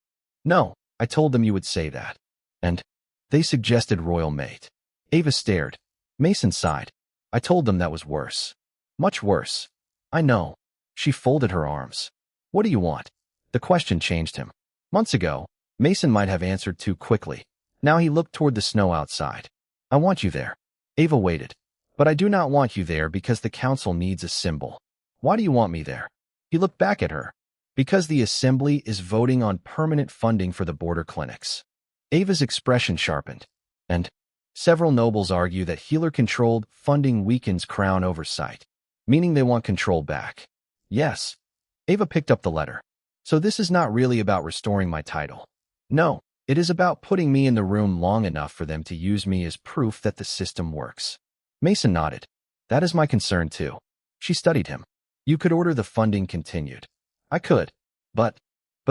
No, I told them you would say that. And they suggested Royal Mate. Ava stared. Mason sighed. I told them that was worse. Much worse. I know. She folded her arms. What do you want? The question changed him. Months ago, Mason might have answered too quickly. Now he looked toward the snow outside. I want you there. Ava waited. But I do not want you there because the council needs a symbol. Why do you want me there? He looked back at her. Because the assembly is voting on permanent funding for the border clinics. Ava's expression sharpened. And several nobles argue that healer-controlled funding weakens crown oversight, meaning they want control back. Yes. Ava picked up the letter. So this is not really about restoring my title. No, it is about putting me in the room long enough for them to use me as proof that the system works. Mason nodded. That is my concern too. She studied him. You could order the funding continued. I could. But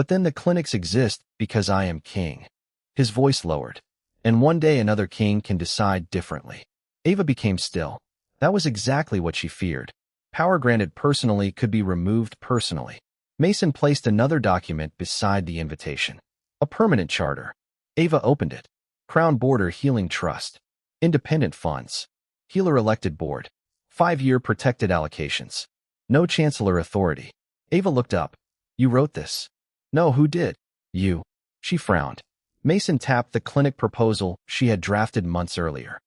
then the clinics exist because I am king. His voice lowered. And one day another king can decide differently. Ava became still. That was exactly what she feared. Power granted personally could be removed personally. Mason placed another document beside the invitation. A permanent charter. Ava opened it. Crown Border Healing Trust. Independent funds. Healer elected board. 5-year protected allocations. No chancellor authority. Ava looked up. You wrote this? No, who did? You. She frowned. Mason tapped the clinic proposal she had drafted months earlier.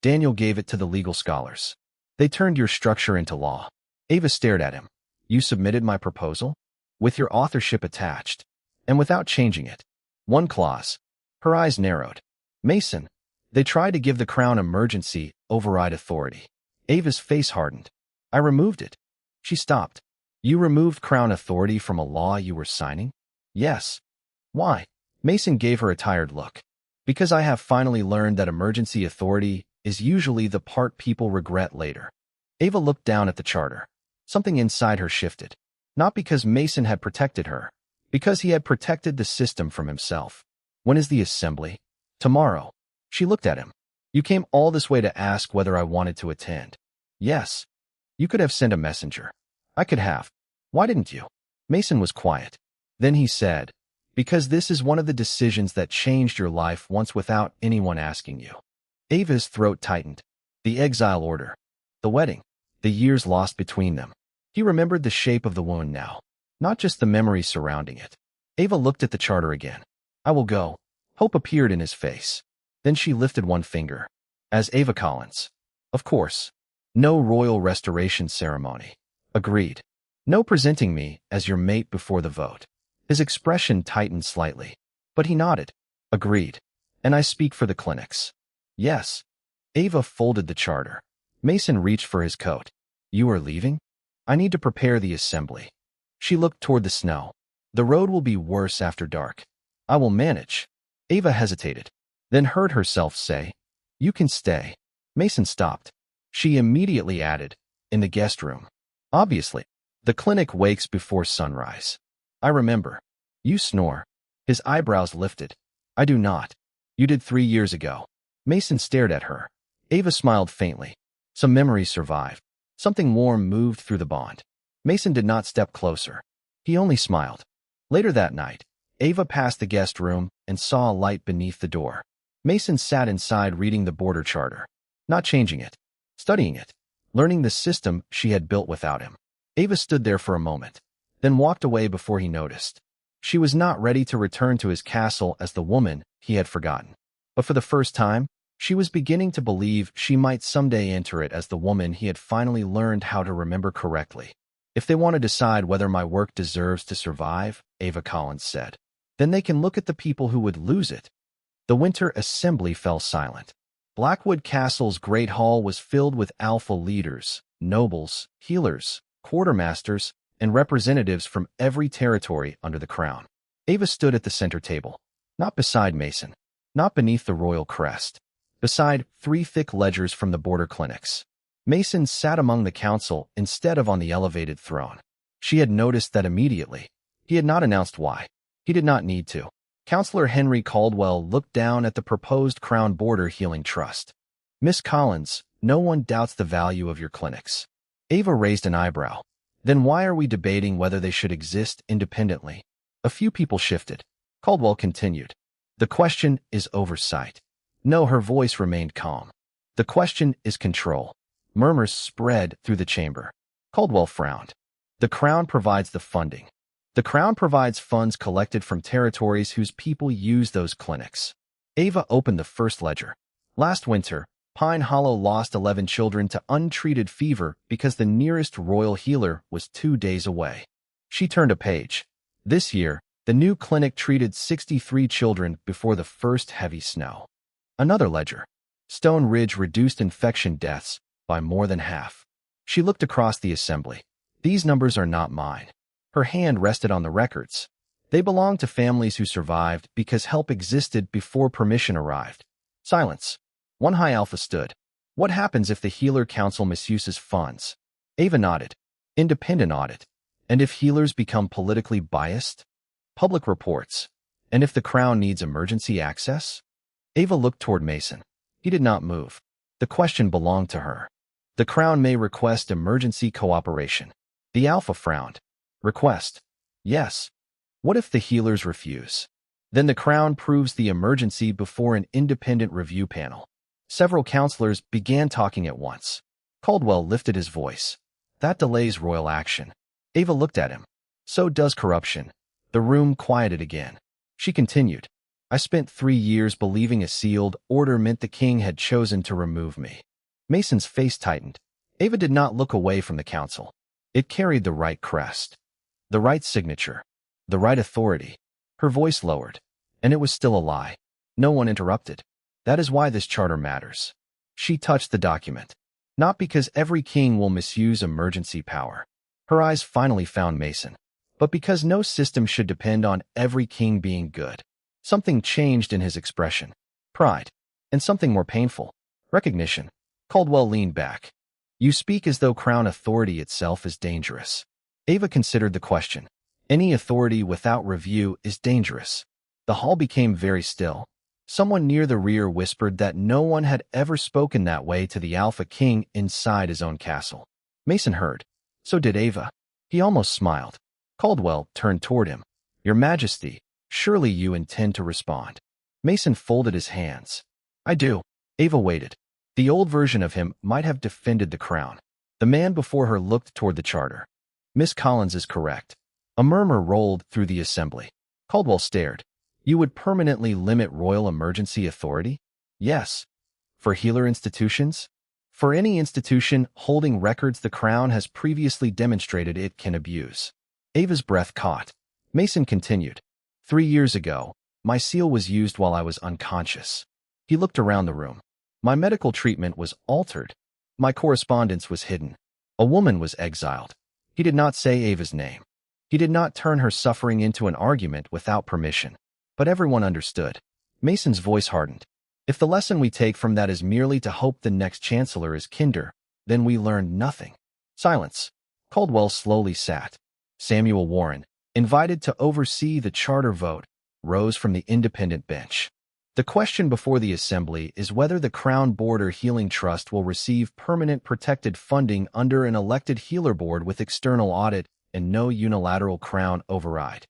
Daniel gave it to the legal scholars. They turned your structure into law. Ava stared at him. You submitted my proposal? With your authorship attached. And without changing it. One clause. Her eyes narrowed. Mason. They tried to give the crown emergency override authority. Ava's face hardened. I removed it. She stopped. You removed crown authority from a law you were signing? Yes. Why? Mason gave her a tired look. Because I have finally learned that emergency authority is usually the part people regret later. Ava looked down at the charter. Something inside her shifted. Not because Mason had protected her. Because he had protected the system from himself. When is the assembly? Tomorrow. She looked at him. You came all this way to ask whether I wanted to attend. Yes. You could have sent a messenger. I could have. Why didn't you? Mason was quiet. Then he said, because this is one of the decisions that changed your life once without anyone asking you. Ava's throat tightened. The exile order. The wedding. The years lost between them. He remembered the shape of the wound now, not just the memories surrounding it. Ava looked at the charter again. I will go. Hope appeared in his face. Then she lifted one finger. As Ava Collins. Of course. No royal restoration ceremony. Agreed. No presenting me as your mate before the vote. His expression tightened slightly, but he nodded. Agreed. And I speak for the clinics. Yes. Ava folded the charter. Mason reached for his coat. You are leaving? I need to prepare the assembly. She looked toward the snow. The road will be worse after dark. I will manage. Ava hesitated, then heard herself say, You can stay. Mason stopped. She immediately added, In the guest room. Obviously. The clinic wakes before sunrise. I remember. You snore. His eyebrows lifted. I do not. You did 3 years ago. Mason stared at her. Ava smiled faintly. Some memories survived. Something warm moved through the bond. Mason did not step closer. He only smiled. Later that night, Ava passed the guest room and saw a light beneath the door. Mason sat inside reading the border charter. Not changing it. Studying it. Learning the system she had built without him. Ava stood there for a moment, then walked away before he noticed. She was not ready to return to his castle as the woman he had forgotten. But for the first time, she was beginning to believe she might someday enter it as the woman he had finally learned how to remember correctly. If they want to decide whether my work deserves to survive, Ava Collins said, then they can look at the people who would lose it. The winter assembly fell silent. Blackwood Castle's great hall was filled with alpha leaders, nobles, healers, quartermasters, and representatives from every territory under the crown. Ava stood at the center table, not beside Mason, not beneath the royal crest, beside 3 thick ledgers from the border clinics. Mason sat among the council instead of on the elevated throne. She had noticed that immediately. He had not announced why. He did not need to. Counselor Henry Caldwell looked down at the proposed Crown Border Healing Trust. Miss Collins, no one doubts the value of your clinics. Ava raised an eyebrow. Then why are we debating whether they should exist independently? A few people shifted. Caldwell continued. The question is oversight. No, her voice remained calm. The question is control. Murmurs spread through the chamber. Caldwell frowned. The Crown provides the funding. The Crown provides funds collected from territories whose people use those clinics. Ava opened the first ledger. Last winter, Pine Hollow lost 11 children to untreated fever because the nearest royal healer was 2 days away. She turned a page. This year, the new clinic treated 63 children before the first heavy snow. Another ledger. Stone Ridge reduced infection deaths by more than half. She looked across the assembly. These numbers are not mine. Her hand rested on the records. They belong to families who survived because help existed before permission arrived. Silence. One high alpha stood. What happens if the Healer Council misuses funds? Ava nodded. Independent audit. And if healers become politically biased? Public reports. And if the Crown needs emergency access? Ava looked toward Mason. He did not move. The question belonged to her. The Crown may request emergency cooperation. The alpha frowned. Request. Yes. What if the healers refuse? Then the Crown proves the emergency before an independent review panel. Several counselors began talking at once. Caldwell lifted his voice. That delays royal action. Ava looked at him. So does corruption. The room quieted again. She continued. I spent 3 years believing a sealed order meant the king had chosen to remove me. Mason's face tightened. Ava did not look away from the council. It carried the right crest, the right signature, the right authority. Her voice lowered, and it was still a lie. No one interrupted. That is why this charter matters. She touched the document. Not because every king will misuse emergency power. Her eyes finally found Mason. But because no system should depend on every king being good. Something changed in his expression. Pride. And something more painful. Recognition. Caldwell leaned back. You speak as though Crown authority itself is dangerous. Ava considered the question. Any authority without review is dangerous. The hall became very still. Someone near the rear whispered that no one had ever spoken that way to the Alpha King inside his own castle. Mason heard. So did Ava. He almost smiled. Caldwell turned toward him. Your Majesty, surely you intend to respond. Mason folded his hands. I do. Ava waited. The old version of him might have defended the crown. The man before her looked toward the charter. Miss Collins is correct. A murmur rolled through the assembly. Caldwell stared. You would permanently limit royal emergency authority? Yes. For healer institutions? For any institution holding records the crown has previously demonstrated it can abuse. Ava's breath caught. Mason continued. 3 years ago, my seal was used while I was unconscious. He looked around the room. My medical treatment was altered. My correspondence was hidden. A woman was exiled. He did not say Ava's name. He did not turn her suffering into an argument without permission. But everyone understood. Mason's voice hardened. If the lesson we take from that is merely to hope the next chancellor is kinder, then we learned nothing. Silence. Caldwell slowly sat. Samuel Warren, invited to oversee the charter vote, rose from the independent bench. The question before the assembly is whether the Crown Border Healing Trust will receive permanent protected funding under an elected healer board with external audit and no unilateral crown override.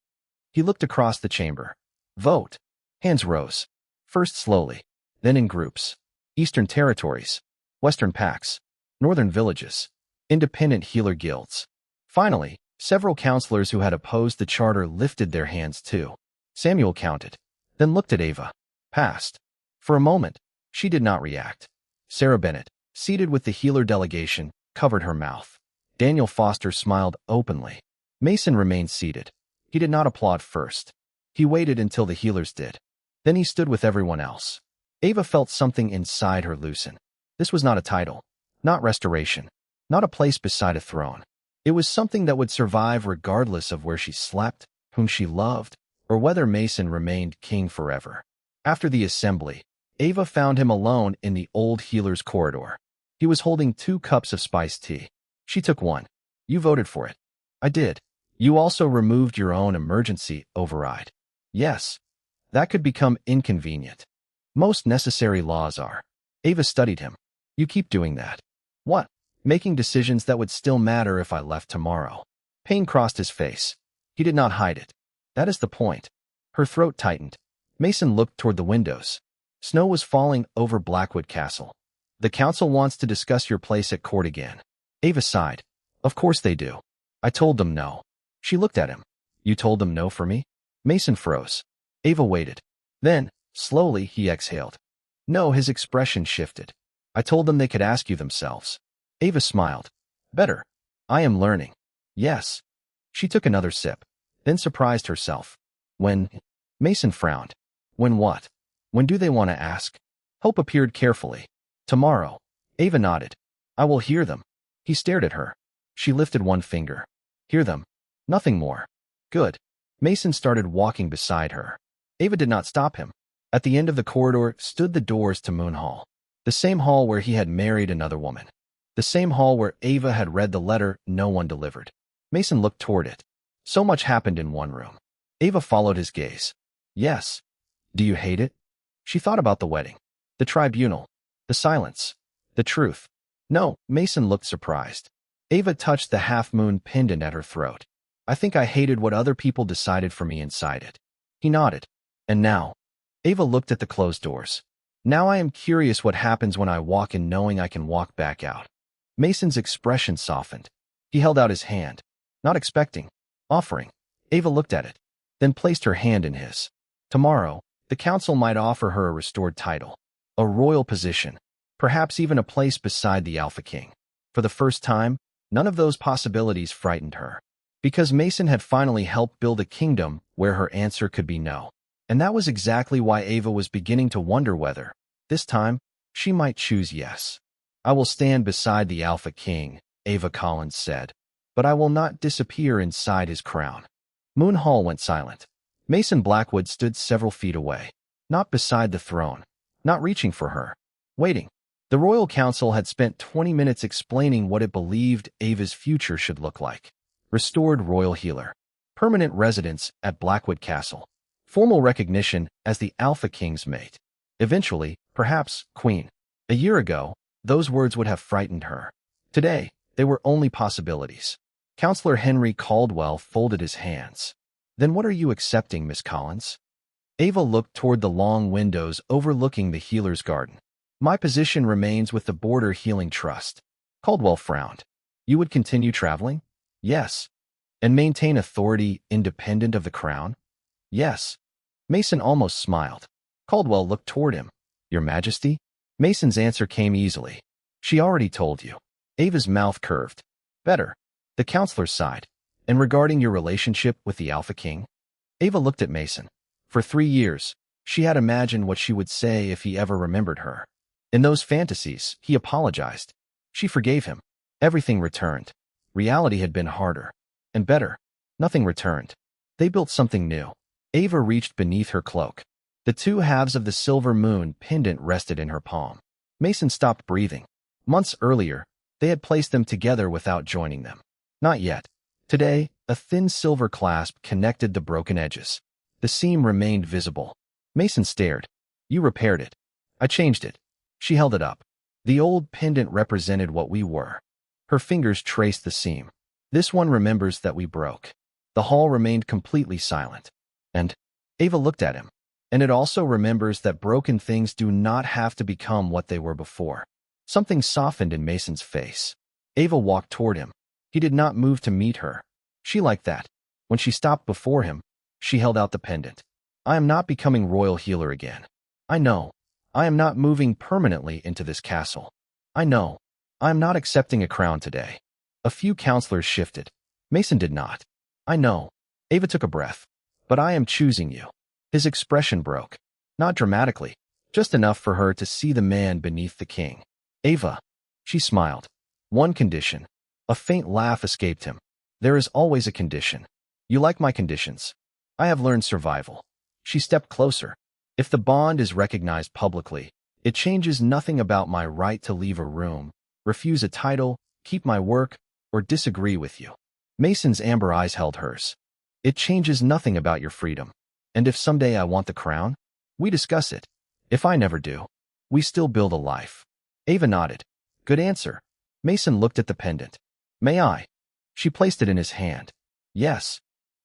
He looked across the chamber. Vote. Hands rose. First slowly, then in groups. Eastern territories, Western pacts, Northern villages, independent healer guilds. Finally, several counselors who had opposed the charter lifted their hands too. Samuel counted, then looked at Ava. Passed. For a moment, she did not react. Sarah Bennett, seated with the healer delegation, covered her mouth. Daniel Foster smiled openly. Mason remained seated. He did not applaud first. He waited until the healers did. Then he stood with everyone else. Ava felt something inside her loosen. This was not a title, not restoration, not a place beside a throne. It was something that would survive regardless of where she slept, whom she loved, or whether Mason remained king forever. After the assembly, Ava found him alone in the old healer's corridor. He was holding 2 cups of spiced tea. She took one. You voted for it. I did. You also removed your own emergency override. Yes. That could become inconvenient. Most necessary laws are. Ava studied him. You keep doing that. What? Making decisions that would still matter if I left tomorrow. Pain crossed his face. He did not hide it. That is the point. Her throat tightened. Mason looked toward the windows. Snow was falling over Blackwood Castle. The council wants to discuss your place at court again. Ava sighed. Of course they do. I told them no. She looked at him. You told them no for me? Mason froze. Ava waited. Then, slowly, he exhaled. No, his expression shifted. I told them they could ask you themselves. Ava smiled. Better. I am learning. Yes. She took another sip, then surprised herself. When? Mason frowned. When what? When do they want to ask? Hope appeared carefully. Tomorrow. Ava nodded. I will hear them. He stared at her. She lifted one finger. Hear them. Nothing more. Good. Mason started walking beside her. Ava did not stop him. At the end of the corridor stood the doors to Moon Hall. The same hall where he had married another woman. The same hall where Ava had read the letter no one delivered. Mason looked toward it. So much happened in one room. Ava followed his gaze. Yes. Do you hate it? She thought about the wedding, the tribunal, the silence, the truth. No, Mason looked surprised. Ava touched the half-moon pendant at her throat. I think I hated what other people decided for me inside it. He nodded. And now? Ava looked at the closed doors. Now I am curious what happens when I walk in knowing I can walk back out. Mason's expression softened. He held out his hand. Not expecting. Offering. Ava looked at it, then placed her hand in his. Tomorrow, the council might offer her a restored title, a royal position, perhaps even a place beside the Alpha King. For the first time, none of those possibilities frightened her. Because Mason had finally helped build a kingdom where her answer could be no. And that was exactly why Ava was beginning to wonder whether, this time, she might choose yes. I will stand beside the Alpha King, Ava Collins said, but I will not disappear inside his crown. Moon Hall went silent. Mason Blackwood stood several feet away, not beside the throne, not reaching for her, waiting. The Royal Council had spent 20 minutes explaining what it believed Ava's future should look like. Restored royal healer, permanent residence at Blackwood Castle, formal recognition as the Alpha King's mate, eventually, perhaps, queen. A year ago, those words would have frightened her. Today, they were only possibilities. Counselor Henry Caldwell folded his hands. Then what are you accepting, Miss Collins? Ava looked toward the long windows overlooking the healer's garden. My position remains with the Border Healing Trust. Caldwell frowned. You would continue traveling? Yes. And maintain authority independent of the crown? Yes. Mason almost smiled. Caldwell looked toward him. Your Majesty? Mason's answer came easily. She already told you. Ava's mouth curved. Better. The counselor sighed. And regarding your relationship with the Alpha King? Ava looked at Mason. For 3 years, she had imagined what she would say if he ever remembered her. In those fantasies, he apologized. She forgave him. Everything returned. Reality had been harder. And better. Nothing returned. They built something new. Ava reached beneath her cloak. The 2 halves of the silver moon pendant rested in her palm. Mason stopped breathing. Months earlier, they had placed them together without joining them. Not yet. Today, a thin silver clasp connected the broken edges. The seam remained visible. Mason stared. You repaired it. I changed it. She held it up. The old pendant represented what we were. Her fingers traced the seam. This one remembers that we broke. The hall remained completely silent. And Ava looked at him. And it also remembers that broken things do not have to become what they were before. Something softened in Mason's face. Ava walked toward him. He did not move to meet her. She liked that. When she stopped before him, she held out the pendant. I am not becoming royal healer again. I know. I am not moving permanently into this castle. I know. I am not accepting a crown today. A few counselors shifted. Mason did not. I know. Ava took a breath. But I am choosing you. His expression broke. Not dramatically, just enough for her to see the man beneath the king. Ava. She smiled. One condition. A faint laugh escaped him. There is always a condition. You like my conditions. I have learned survival. She stepped closer. If the bond is recognized publicly, it changes nothing about my right to leave a room, refuse a title, keep my work, or disagree with you. Mason's amber eyes held hers. It changes nothing about your freedom. And if someday I want the crown, we discuss it. If I never do, we still build a life. Ava nodded. Good answer. Mason looked at the pendant. May I? She placed it in his hand. Yes.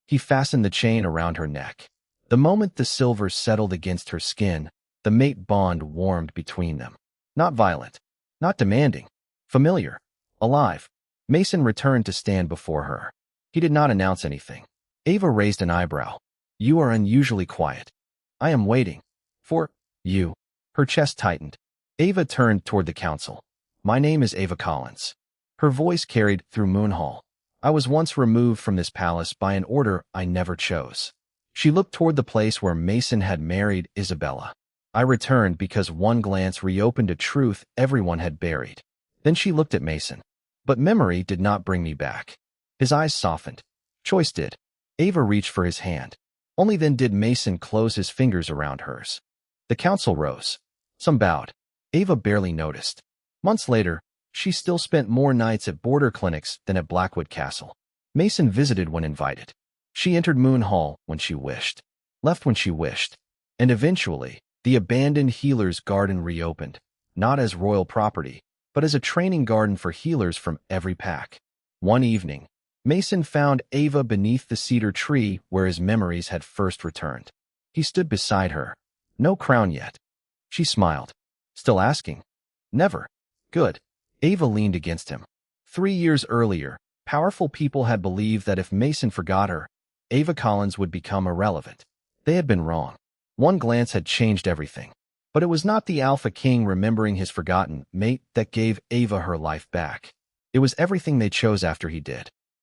He fastened the chain around her neck. The moment the silver settled against her skin, the mate bond warmed between them. Not violent. Not demanding. Familiar. Alive. Mason returned to stand before her. He did not announce anything. Ava raised an eyebrow. You are unusually quiet. I am waiting. For you. Her chest tightened. Ava turned toward the council. My name is Ava Collins. Her voice carried through Moonhall. I was once removed from this palace by an order I never chose. She looked toward the place where Mason had married Isabella. I returned because one glance reopened a truth everyone had buried. Then she looked at Mason. But memory did not bring me back. His eyes softened. Choice did. Ava reached for his hand. Only then did Mason close his fingers around hers. The council rose. Some bowed. Ava barely noticed. Months later, she still spent more nights at border clinics than at Blackwood Castle. Mason visited when invited. She entered Moon Hall when she wished, left when she wished, and eventually, the abandoned healer's garden reopened, not as royal property, but as a training garden for healers from every pack. One evening, Mason found Ava beneath the cedar tree where his memories had first returned. He stood beside her. No crown yet. She smiled. Still asking? Never. Good. Ava leaned against him. 3 years earlier, powerful people had believed that if Mason forgot her, Ava Collins would become irrelevant. They had been wrong. One glance had changed everything. But it was not the Alpha King remembering his forgotten mate that gave Ava her life back. It was everything they chose after he did.